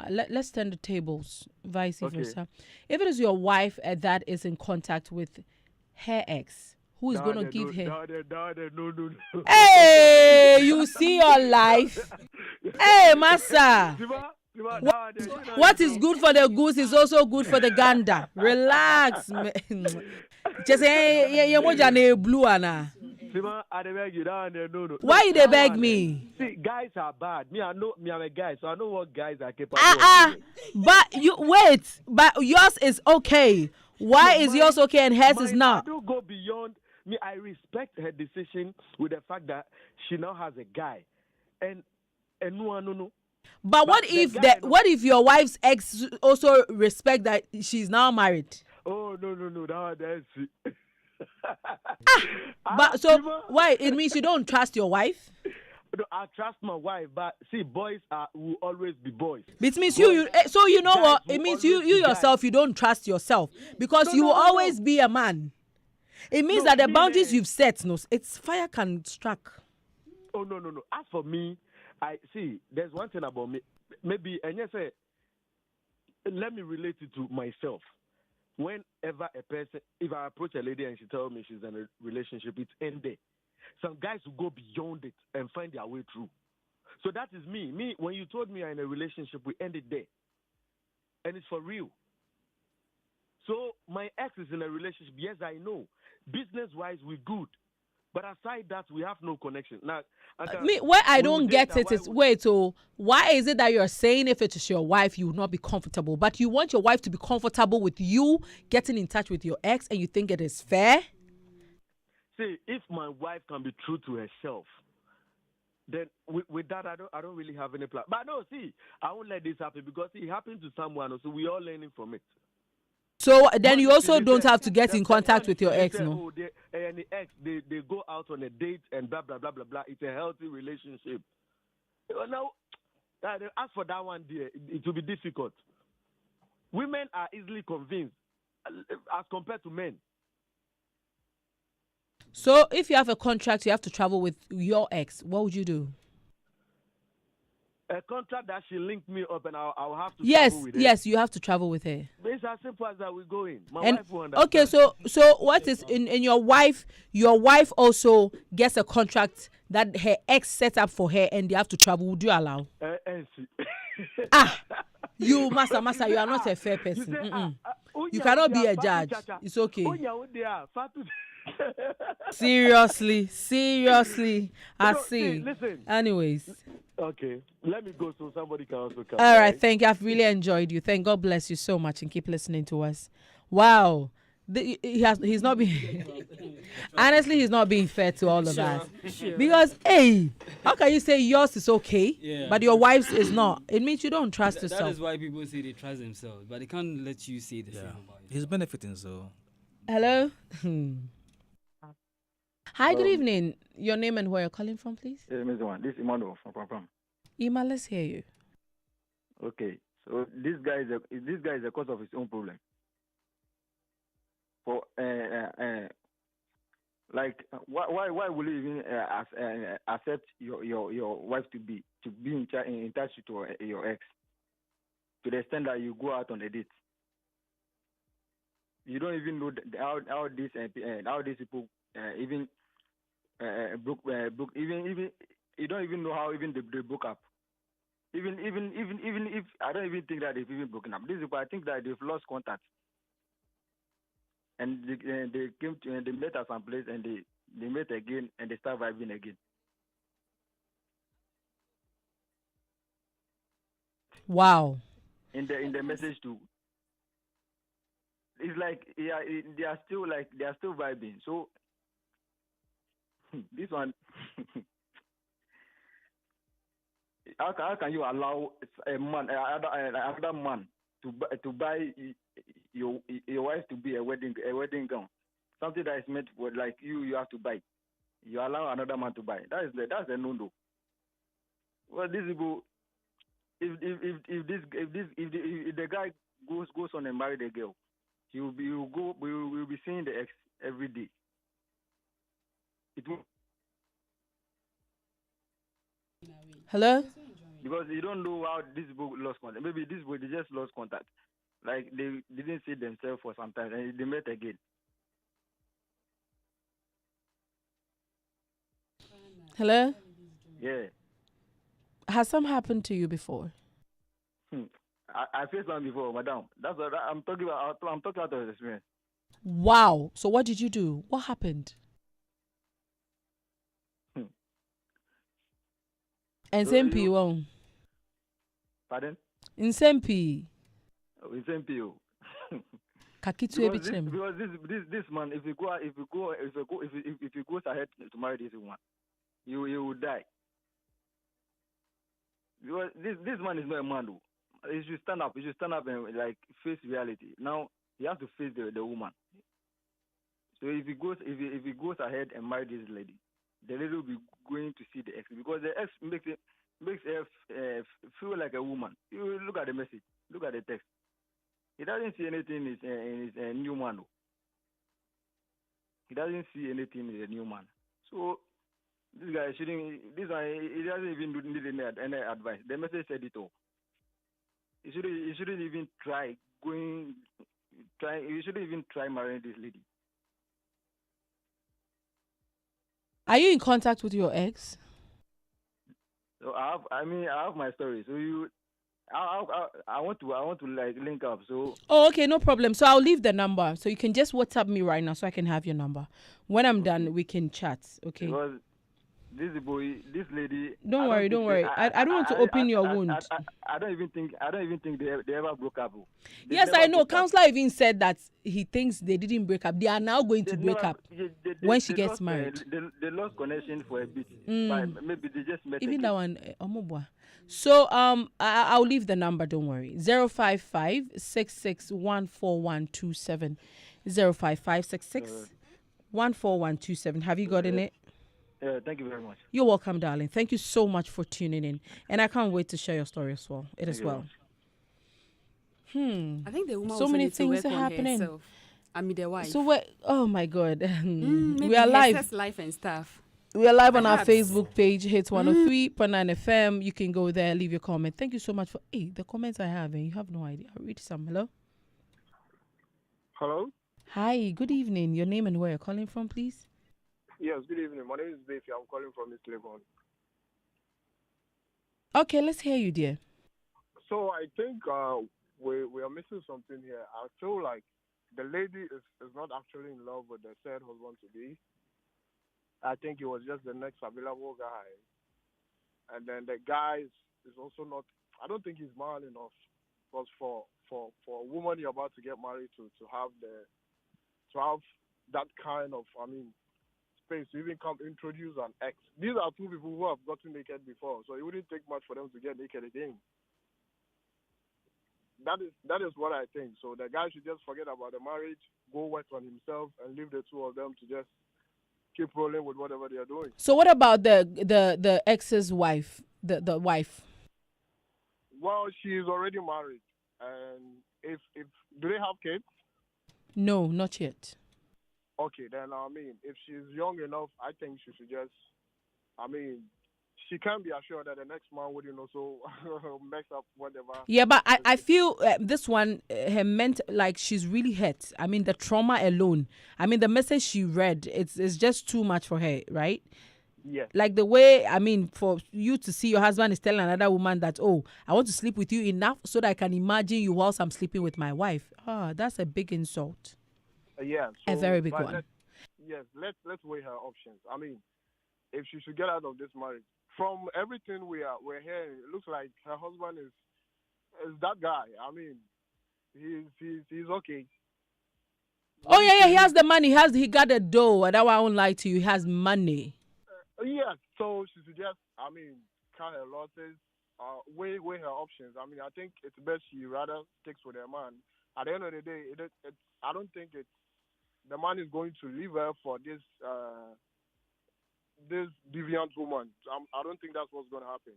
let's turn the tables, vice versa. If it is your wife that is in contact with her ex, who is going to give her? No. Hey, you see your life. Hey, massa. What is good for the goose is also good for the gander. Relax. Just say blue ana. Why you they beg me? See, guys are bad. I'm a guy, so I know what guys are capable of. But you wait. But yours is okay. Why is yours okay and hers is not? I don't go beyond me. I respect her decision with the fact that she now has a guy, and no. But what if your wife's ex also respect that she's now married? Oh no, that's it. But so why? It means you don't trust your wife? No, I trust my wife, but see, boys will always be boys. It means so you know what? It means you yourself, you don't trust yourself because you will always be a man. It means that the boundaries you've set, it's fire can strike. Oh no. As for me, I see. There's one thing about me. Maybe and yes, let me relate it to myself. Whenever a person, if I approach a lady and she tells me she's in a relationship, it's ended. Some guys will go beyond it and find their way through. So that is me. Me, when you told me I'm in a relationship, we ended there. And it's for real. So my ex is in a relationship. Yes, I know. Business-wise, we're good. But aside that, we have no connection. Now, where I don't get it is, why is it that you're saying if it is your wife, you will not be comfortable, but you want your wife to be comfortable with you getting in touch with your ex and you think it is fair? See, if my wife can be true to herself, then with that, I don't really have any plan. But no, see, I won't let this happen because it happened to someone, so we're all learning from it. So then you also don't have to get in contact with your ex, no? And the ex, they go out on a date and blah, blah, blah, blah, blah. It's a healthy relationship. Now, as for that one, dear, it will be difficult. Women are easily convinced as compared to men. So if you have a contract, you have to travel with your ex, what would you do? A contract that she linked me up and I'll have to travel with her. Yes, you have to travel with her. It's as simple as that we're going. My wife will understand. Okay, so what is in your wife also gets a contract that her ex set up for her and they have to travel. Would you allow? You massa, you are not a fair person. You cannot be a judge. It's okay. Seriously, I see. Listen. Anyways. Okay, let me go so somebody can also come. All right, thank you. I've really enjoyed you. Thank God bless you so much and keep listening to us. Wow. He's not being honestly, he's not being fair to all of us. Sure. Because how can you say yours is okay, but your wife's is not? It means you don't trust yourself. That is why people say they trust themselves, but they can't let you say the same about yourself. He's benefiting, so. Hello. Hi, good evening. Your name and where you're calling from, please? Mr. One, this is Emmanuel from Pam. Ima, let's hear you. Okay, so this guy is the cause of his own problem. For why will you even accept your wife to be in touch with your ex to the extent that you go out on a date? You don't even know how these people even broke even you don't even know how even they broke up. Even if I don't even think that they've even broken up. These people, I think that they've lost contact. And they came to and they met at some place and they met again and they start vibing again. Wow. In the message to it's like they are still vibing. So this one, how can you allow a man another man to buy your wife to be a wedding gown, something that is meant for like you have to buy. You allow another man to buy. That's a no-no. Well, this people, if the guy goes on and marry the girl, we will be seeing the ex every day. It will, Hello? because you don't know how this people lost contact. Maybe this people they just lost contact. Like they didn't see themselves for some time and they met again. Hello? Yeah. Has some happened to you before? I faced one before, madam. That's what I'm talking about. I'm talking out of experience. Wow. So what did you do? What happened? And So same you- won. Pardon? In same P. Oh, it's MPO. Kakitu ebi Because this man, if he goes ahead to marry this woman, he will die. Because this man is not a man though. He should stand up. He should stand up and like face reality. Now he has to face the woman. So if he goes ahead and marry this lady, the lady will be going to see the ex because the ex makes her feel like a woman. You look at the message, look at the text. He doesn't see anything in his new man. Though. He doesn't see anything in a new man. So this guy shouldn't. This guy he doesn't even need any advice. The message said it all. He shouldn't even try going. He shouldn't even try marrying this lady. Are you in contact with your ex? So I have my story. So I want to like link up. So Oh, okay, no problem. So I'll leave the number. So you can just WhatsApp me right now so I can have your number. When I'm done, we can chat. Okay. because this lady. Don't worry. I don't want to open your wound. I don't even think they ever broke up. Yes, I know. Counselor even said that he thinks they didn't break up. They are now going to break up when she gets married. They lost connection for a bit. But maybe they just met. Even again. that one, omobwa. So I'll leave the number. Don't worry. 055-6614-127. 055-6614-127. Have you gotten it? Thank you very much. You're welcome, darling. Thank you so much for tuning in, and I can't wait to share your story as well. I think the woman So also many needs to things work are on happening. herself. I mean, the wife. So what? Oh my God, Maybe we are her live. sex life and stuff. We are live on our Perhaps. Facebook page, Hits 103.9 FM. You can go there, leave your comment. Thank you so much for the comments I have, and you have no idea. I'll read some. Hello. Hello? Hi. Good evening. Your name and where you're calling from, please. Yes, good evening. My name is Befi. I'm calling from East Legon. Okay, let's hear you, dear. So I think we are missing something here. I feel like the lady is not actually in love with the said husband to be. I think he was just the next available guy. And then the guy is also not, I don't think he's man enough. Because for a woman you're about to get married to have that kind of, space to even come introduce an ex. These are two people who have gotten naked before, so it wouldn't take much for them to get naked again. That is what I think. So the guy should just forget about the marriage, go work on himself, and leave the two of them to just keep rolling with whatever they are doing. So what about the ex's wife, the wife? Well, she's already married, and if do they have kids? No, not yet. Okay, then if she's young enough, I think she should just, she can be assured that the next man wouldn't also mess up whatever. Yeah, but I feel this one, her meant like she's really hurt. I mean, the trauma alone. I mean, the message she read, it's just too much for her, right? Yes. Like the way, for you to see your husband is telling another woman that, oh, I want to sleep with you enough so that I can imagine you whilst I'm sleeping with my wife. That's a big insult. Yeah. A very big one. Let's weigh her options. If she should get out of this marriage, from everything we're hearing, it looks like her husband is that guy. He's okay. Oh yeah, he has the money. He got the dough. That why I won't lie to you. He has money. Yeah, so she suggests, cut her losses, weigh her options. I think it's best she rather sticks with her man. At the end of the day, I don't think it's the man is going to leave her for this deviant woman. I don't think that's what's going to happen.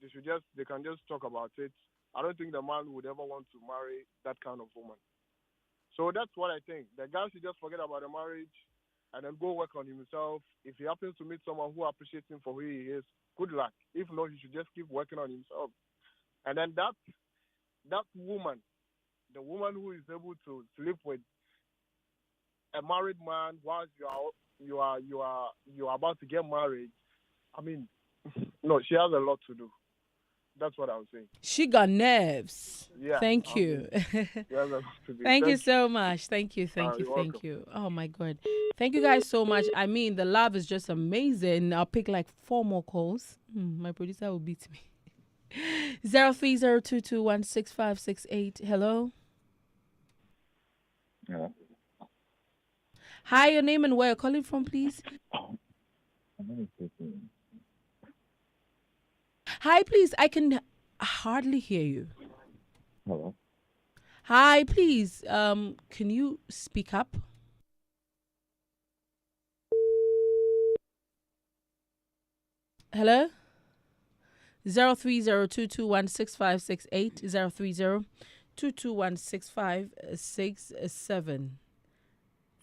They can just talk about it. I don't think the man would ever want to marry that kind of woman. So that's what I think. The guy should just forget about the marriage and then go work on himself. If he happens to meet someone who appreciates him for who he is, good luck. If not, he should just keep working on himself. And then that woman, the woman who is able to sleep with a married man whilst you are about to get married, no, she has a lot to do. That's what I was saying. She got nerves. Yeah. Thank you. She has a lot to do. Thank you so much. Thank you. You're Thank welcome. you. Oh my God. Thank you guys so much. I mean, the love is just amazing. I'll pick like 4 more calls. My producer will beat me. 0302216568. Hello. Yeah. Hi, your name and where you're calling from, please. Hi, please. I can hardly hear you. Hello. Hi, please. Can you speak up? Hello? 0302216568 03022165667.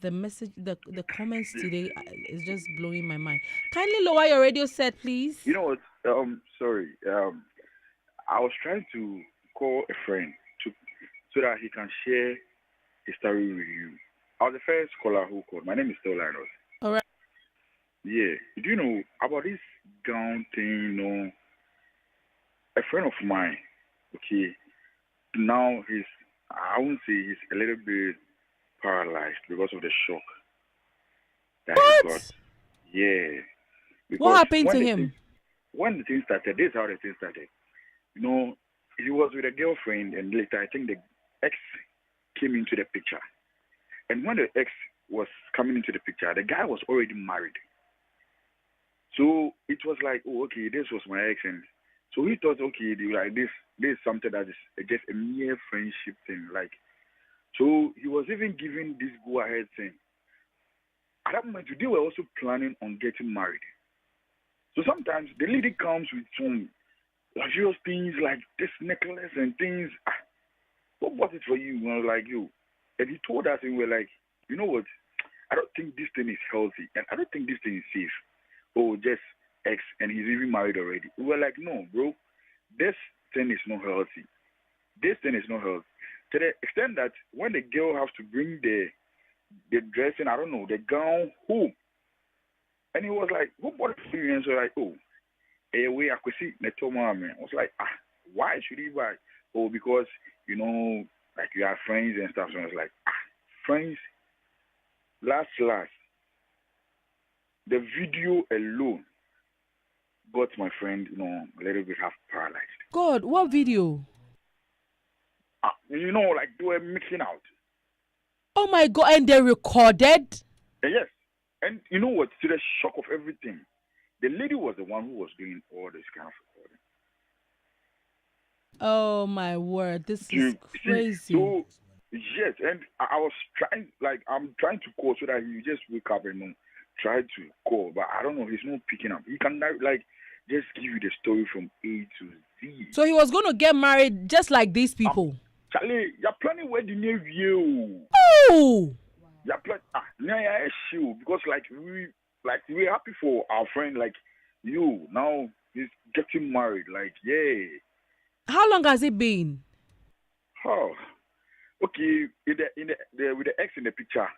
The message, the comments today is just blowing my mind. Kindly lower your radio set, please. You know what? Sorry. I was trying to call a friend so that he can share his story with you. I was the first caller who called. My name is still Linus. All right. Yeah. Do you know about this gown thing? A friend of mine, okay, now I won't say he's a little bit paralyzed because of the shock that he got. Yeah. Because what happened to him? When the thing started, this is how the thing started. He was with a girlfriend, and later I think the ex came into the picture. And when the ex was coming into the picture, the guy was already married. So it was like, oh, okay, this was my ex, and so he thought, okay, like this is something that is just a mere friendship thing, like. So he was even giving this go-ahead thing. At that moment, they were also planning on getting married. So sometimes the lady comes with some luxurious things like this necklace and things. Who bought it for you? And I was like, you. And he told us, and we were like, you know what? I don't think this thing is healthy, and I don't think this thing is safe. Oh, just ex, and he's even married already. We were like, no, bro, this thing is not healthy. This thing is not healthy. To the extent that when the girl has to bring the dressing, I don't know, the gown home, and he was like, who bought it for you? And so like, oh, way I could see the man. I was like, why should he buy? Oh, because like you have friends and stuff. So I was like, friends. Last, the video alone got my friend, a little bit half paralyzed. God, what video? Like they were mixing out. Oh my God, and they recorded? Yes. And you know what? To the shock of everything, the lady was the one who was doing all this kind of recording. Oh my word, this is crazy. So, yes, and I was I'm trying to call so that he just wake up and try to call, but I don't know, he's not picking up. He can just give you the story from A to Z. So he was going to get married just like these people? Charlie, you're planning wedding near you. Oh! You're planning because we're happy for our friend like you. Now he's getting married, yeah. How long has it been? Oh, okay. With the ex in the picture.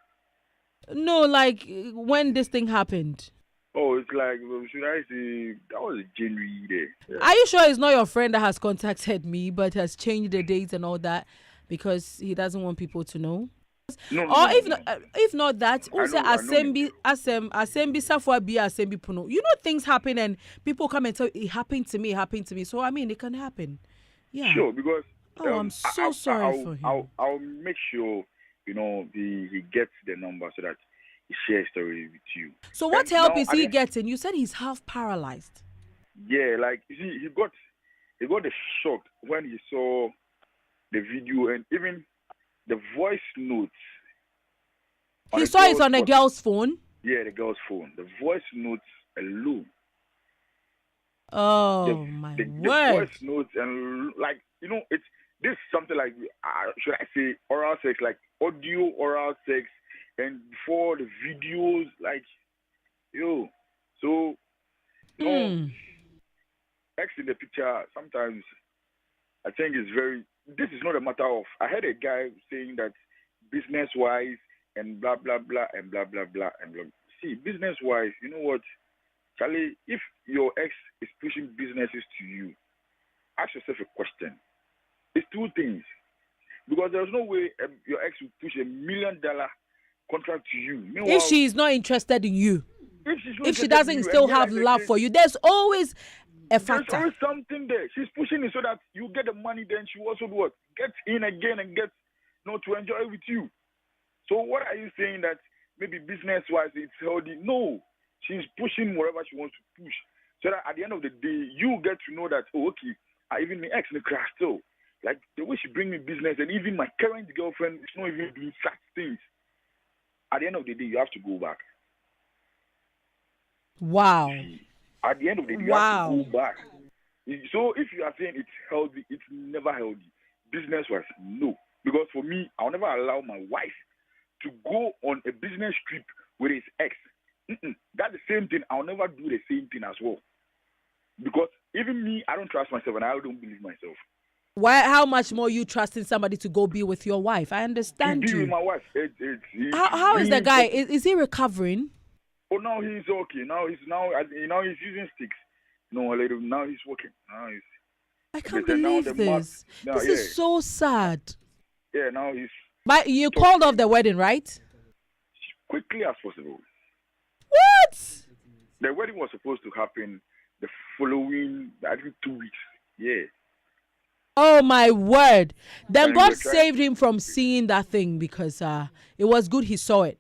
No, like when this thing happened. Oh, it's like, should I say, that was a January day. Yeah. Are you sure it's not your friend that has contacted me but has changed the dates and all that because he doesn't want people to know? If not that, also Asembi Safwa be Asembi Puno. Things happen and people come and tell it happened to me. So I mean, it can happen. Yeah. Sure, because I'm so sorry for him. I'll make sure he gets the number so that he shares story with you. So what And help now, is he getting? You said he's half paralyzed. Yeah, like you see, he got a shock when he saw the video and even the voice notes. He saw it on a girl's phone? Yeah, the girl's phone. The voice notes alone. Oh, my the word. voice notes and like, it's this is something like, should I say oral sex, like audio oral sex, and for the videos, like, so, X in the picture, sometimes I think it's this is not a matter of, I heard a guy saying that business-wise and blah, blah, blah, and blah, blah, blah, and blah. See, business-wise, you know what, Charlie, if your ex is pushing businesses to you, ask yourself a question. It's two things. Because there's no way your ex will push $1 million contract to you. Meanwhile, if she is not interested in you, if she interested doesn't in you, still and have realize love that for you, there's always a there's factor. always something there. She's pushing it so that you get the money, then she also do what? Get in again and get to enjoy with you. So what are you saying that maybe business-wise it's healthy? No. She's pushing whatever she wants to push. So that at the end of the day, you get to know that, okay, even my ex in the crash still. Like the way she bring me business, and even my current girlfriend is not even doing such things. At the end of the day, you have to go back. Wow. At the end of the day, you have to go back. So if you are saying it's healthy, it's never healthy. Business-wise, no. Because for me, I'll never allow my wife to go on a business trip with his ex. That's the same thing. I'll never do the same thing as well. Because even me, I don't trust myself and I don't believe myself. Why? How much more you trusting somebody to go be with your wife? I understand to be you. with my wife. How is the guy? Is he recovering? Oh, now he's okay. Now he's using sticks. No, now he's working. I can't believe this. This is so sad. Yeah, now he's. But you called off the wedding, right? Quickly as possible. What? The wedding was supposed to happen the following, I think, 2 weeks. Yeah. Oh my word! Then God saved him from seeing that thing because it was good he saw it.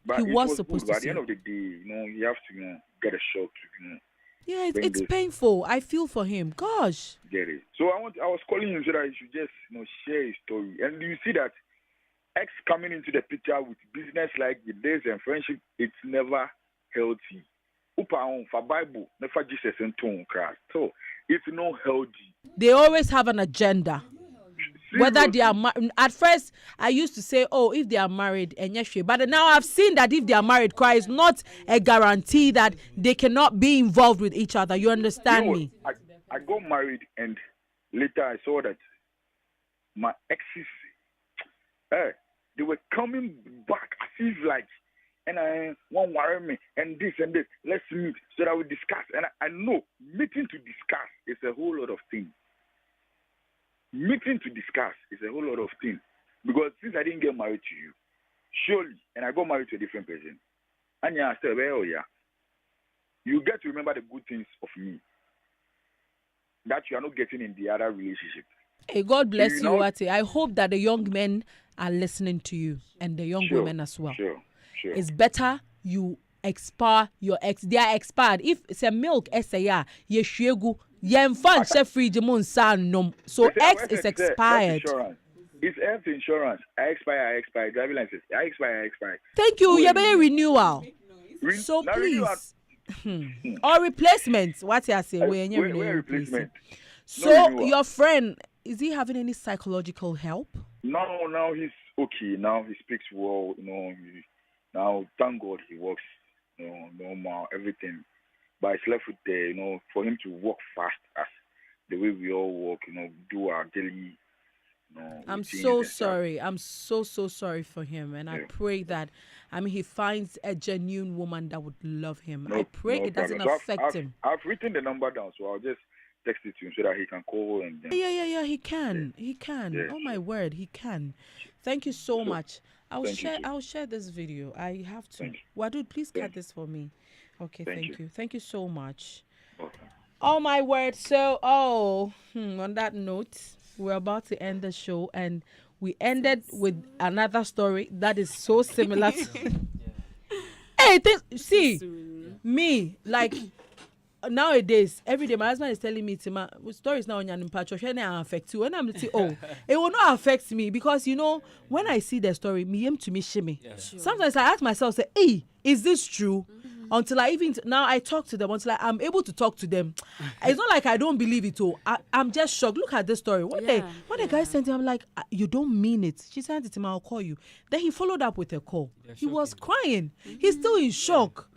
But he was good, supposed to. But at the end of the day, you have to get a shot to Yeah, it's painful. I feel for him. Gosh. Get it. So I was calling him so that he should just share his story. And you see that ex coming into the picture with business like this and friendship, it's never healthy. For Bible, never Jesus and tone Christ. So it's not healthy. They always have an agenda. Whether they are at first, I used to say, "Oh, if they are married, and yes, but now I've seen that if they are married, Christ is not a guarantee that they cannot be involved with each other. You understand me?" I got married, and later I saw that my exes, they were coming back as if like, and I won't worry me, and this, let's meet so that we discuss. And I know meeting to discuss is a whole lot of things. Meeting to discuss is a whole lot of things. Because since I didn't get married to you, surely, and I got married to a different person, and I said, well, yeah, you get to remember the good things of me that you are not getting in the other relationship. Hey, God bless you, Wati. I hope that the young men are listening to you and the young women as well. Sure. It's better you expire your ex. They are expired. If it's a milk, SAR, yeshegu, yemfan shefri jimun san nom. So X is expired. It's health insurance. I expire. Driving license. I expire. Thank you. You better renewal. So please. Or replacements. What you say? Where replacement? So your friend, is he having any psychological help? No, now he's okay. Now he speaks well. Now thank God he works. Normal everything. But it's left with for him to work fast as the way we all work. Do our daily. I'm so sorry. I'm so sorry for him, and I pray that he finds a genuine woman that would love him. I pray it doesn't affect him. I've written the number down, so I'll just text it to him so that he can call and. Yeah. He can. He can. Yeah, my word, he can. Thank you so much. I'll share this video. I have to. Wadud, please cut this for me. Okay, thank you. Thank you so much. Okay. Oh my word. So on that note, we're about to end the show, and we ended with another story that is so similar to hey, see, me, like, nowadays, every day my husband is telling me, Tima, stories now on your impact, affect you. And I'm like, oh, it will not affect me because when I see the story, me to me shimmy. Yeah. Sure. Sometimes I ask myself, say, hey, is this true? Until I even now I talk to them until I'm able to talk to them. It's not like I don't believe it. I'm just shocked. Look at this story. When the guy sent him, I'm like, you don't mean it. She said, Tima, I'll call you. Then he followed up with a call. He was crying. He's still in shock.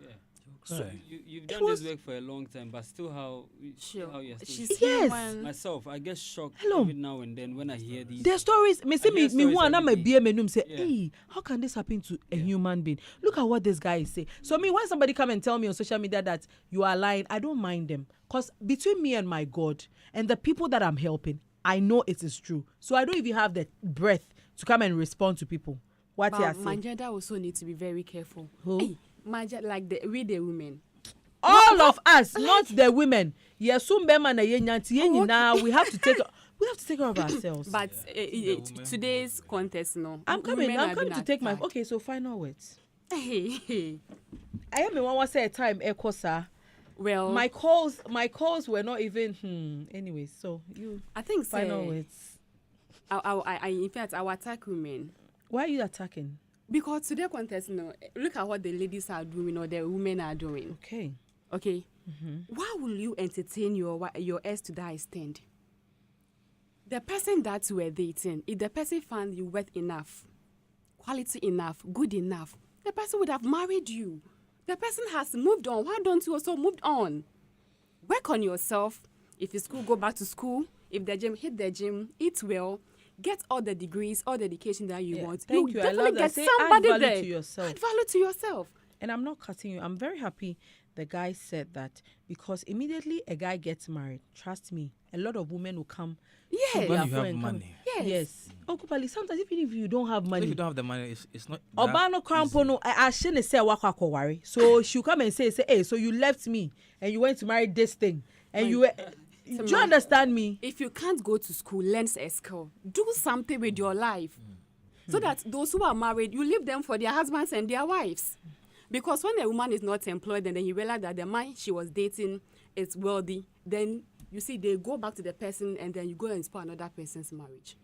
So you've done this work for a long time, but still how you're still She's Yes. myself, I get shocked Hello. every now and then when I hear these. Their stories, me hear who stories I'm a every day. BM say, Yeah. hey, how can this happen to a human being? Look at what this guy is saying. So when somebody come and tell me on social media that you are lying, I don't mind them. Because between me and my God and the people that I'm helping, I know it is true. So I don't even have the breath to come and respond to people. What you are But my saying? gender also need to be very careful. Who? Hey, like we the women. All of us, not the women. Yes, we have to take care of ourselves. But women. today's contest, no. I'm coming Women to take my attacked. okay. So final words. Hey. I am one say a time echo sir. Well, My calls were not even anyway. So you I think final words. I in fact I will attack women Why are you attacking? because today contest, no. Look at what the ladies are doing or the women are doing. Okay. Okay. Why will you entertain your ex to that extent? The person that you were dating, if the person found you worth enough, quality enough, good enough, the person would have married you. The person has moved on. Why don't you also move on? Work on yourself. If it's school, go back to school. If the gym, hit the gym. Eat well. Get all the degrees, all the education that you want. Thank you. I Definitely love that. get Say somebody add value there. to yourself. Add value to yourself. And I'm not cutting you. I'm very happy the guy said that because immediately a guy gets married, trust me, a lot of women will come. Yes. to When their you have friend, come- money. Yes. Oh, Kupali, sometimes even if you don't have If money, you don't have the money, it's not. Obano Krampo no, I shouldn't say wakwa worry. So she'll come and say, hey, so you left me and you went to marry this thing. And you do you understand me? If you can't go to school, learn a skill. Do something with your life. So that those who are married, you leave them for their husbands and their wives. Because when a woman is not employed and then you realize that the man she was dating is wealthy, then you see they go back to the person and then you go and spoil another person's marriage.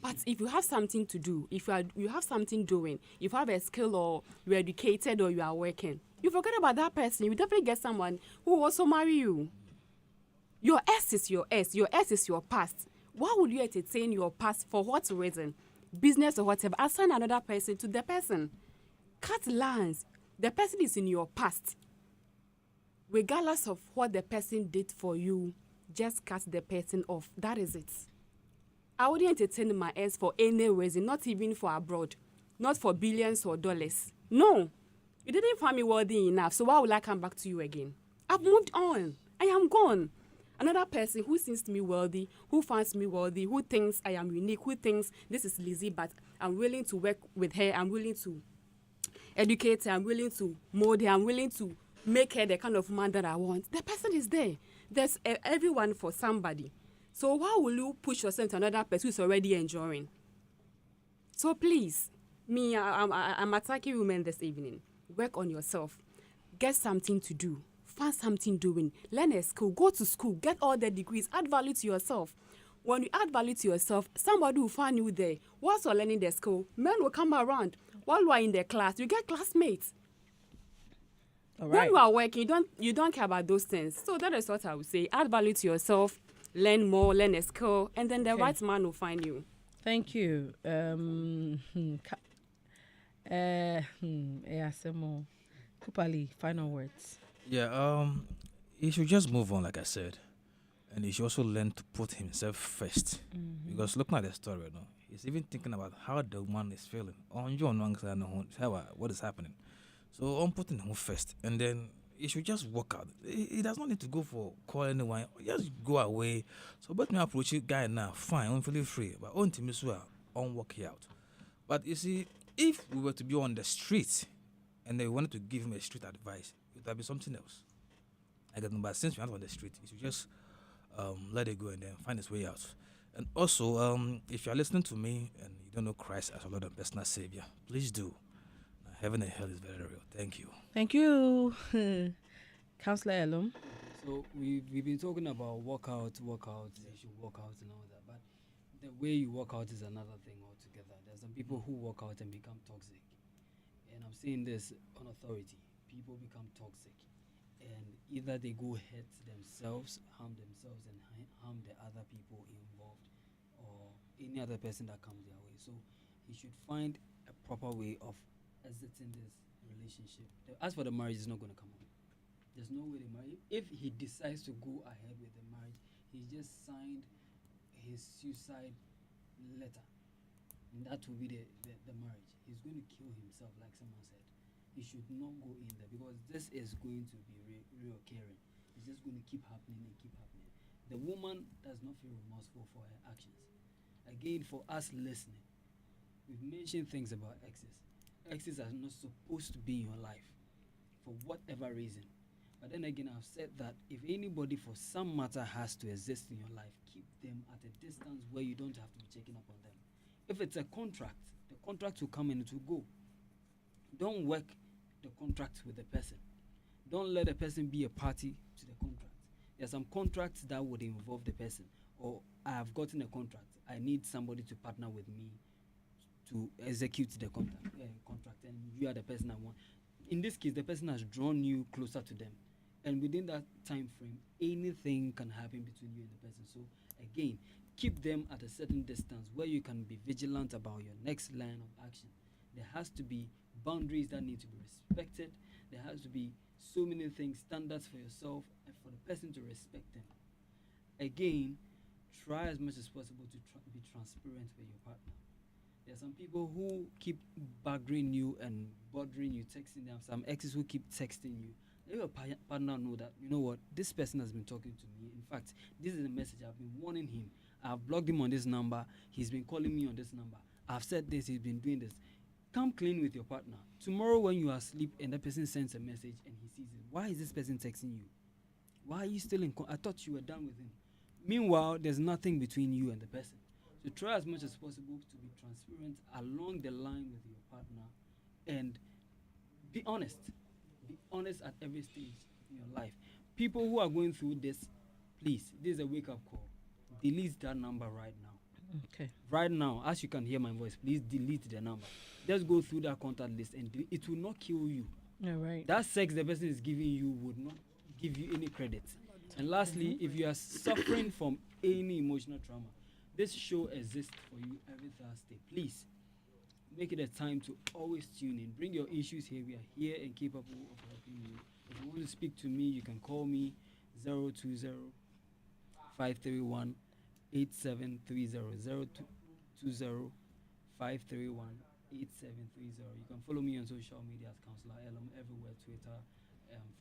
But if you have something to do, if you have something doing, if you have a skill or you're educated or you are working, you forget about that person. You definitely get someone who will also marry you. Your ex is your ex. Your ex is your past. Why would you entertain your past? For what reason? Business or whatever. Assign another person to the person. Cut lines. The person is in your past. Regardless of what the person did for you, just cut the person off. That is it. I wouldn't entertain my ex for any reason, not even for abroad, not for billions or dollars. No. You didn't find me worthy enough, so why would I come back to you again? I've moved on. I am gone. Another person who seems to me wealthy, who finds me wealthy, who thinks I am unique, who thinks this is Lizzie, but I'm willing to work with her, I'm willing to educate her, I'm willing to mold her, I'm willing to make her the kind of man that I want. The person is there. There's everyone for somebody. So why will you push yourself to another person who's already enjoying? So please, me, I'm attacking women this evening. Work on yourself. Get something to do. Find something doing. Learn a skill. Go to school. Get all the degrees. Add value to yourself. When you add value to yourself, somebody will find you there. Whilst you're learning the skill, men will come around. While you are in the class, you get classmates. All When right. you are working, you don't care about those things. So that is what I would say. Add value to yourself. Learn more. Learn a skill. And then the Okay. right man will find you. Thank you. Kupali, final words. Yeah, he should just move on, like I said, and he should also learn to put himself first. Because looking at the story, he's even thinking about how the woman is feeling. On your what is happening. So on putting him first, and then he should just walk out. He does not need to go for call anyone. Just go away. So, but me approach you guy now, fine, I'm feeling free. But on to me, on walk out. But you see, if we were to be on the street and they wanted to give him a street advice, it would be something else. I get them, but since we're not on the street, you should just let it go and then find its way out. And also, if you're listening to me and you don't know Christ as your Lord and personal Savior, please do. Heaven and hell is very real. Thank you. Thank you. Counselor Elum. So we've been talking about workout. You should work out and all that, but the way you work out is another thing altogether. There's some people who work out and become toxic, and I'm saying this on authority. People become toxic, and either they go hurt themselves, harm themselves, and harm the other people involved, or any other person that comes their way. So he should find a proper way of exiting this relationship. As for the marriage, it's not going to come up. There's no way the marriage. If he decides to go ahead with the marriage, he just signed his suicide letter, and that will be the marriage. He's going to kill himself, like someone said. He should not go in there because this is going to be reoccurring. It's just going to keep happening and keep happening. The woman does not feel remorseful for her actions. Again, for us listening, we've mentioned things about exes. Exes are not supposed to be in your life for whatever reason. But then again, I've said that if anybody for some matter has to exist in your life, keep them at a distance where you don't have to be checking up on them. If it's a contract, the contract will come and it will go. Don't work the contract with the person. Don't let the person be a party to the contract. There are some contracts that would involve the person. Or I have gotten a contract. I need somebody to partner with me to execute the contract, and you are the person I want. In this case, the person has drawn you closer to them. And within that time frame, anything can happen between you and the person. So again, keep them at a certain distance where you can be vigilant about your next line of action. There has to be boundaries that need to be respected. There has to be so many things, standards for yourself and for the person to respect them. Again, try as much as possible to be transparent with your partner. There are some people who keep bugging you and bothering you, texting them. Some exes who keep texting you. Let your partner know that, you know what, this person has been talking to me. In fact, this is a message. I've been warning him. I've blocked him on this number. He's been calling me on this number. I've said this. He's been doing this. Come clean with your partner. Tomorrow when you are asleep and the person sends a message and he sees it, why is this person texting you? Why are you still in I thought you were done with him. Meanwhile, there's nothing between you and the person. So try as much as possible to be transparent along the line with your partner and be honest. Be honest at every stage in your life. People who are going through this, please, this is a wake-up call. Delete that number right now. Okay. Right now, as you can hear my voice, please delete the number. Just go through that contact list and it will not kill you. All right. That sex the person is giving you would not give you any credit. And lastly, if you are suffering from any emotional trauma, this show exists for you every Thursday. Please make it a time to always tune in. Bring your issues here. We are here and capable of helping you. If you want to speak to me, you can call me 020 531 8730 020 531 8730. You can follow me on social media as Counselor Elum everywhere, Twitter,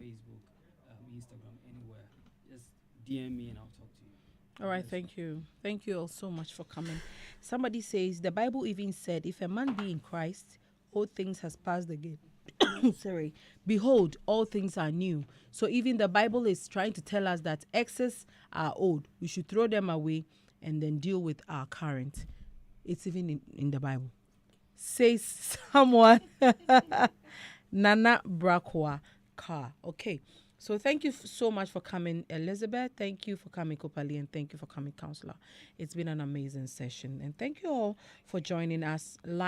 Facebook, Instagram, anywhere. Just DM me and I'll talk to you. All right, thank you. Thank you all so much for coming. Somebody says, the Bible even said, if a man be in Christ, all things has passed again. Sorry. Behold, all things are new. So even the Bible is trying to tell us that exes are old. We should throw them away and then deal with our current. It's even in the Bible. Says someone. Nana Brakwa Car. Okay. So thank you so much for coming, Elizabeth. Thank you for coming, Kopali, and thank you for coming, Counselor. It's been an amazing session. And thank you all for joining us live.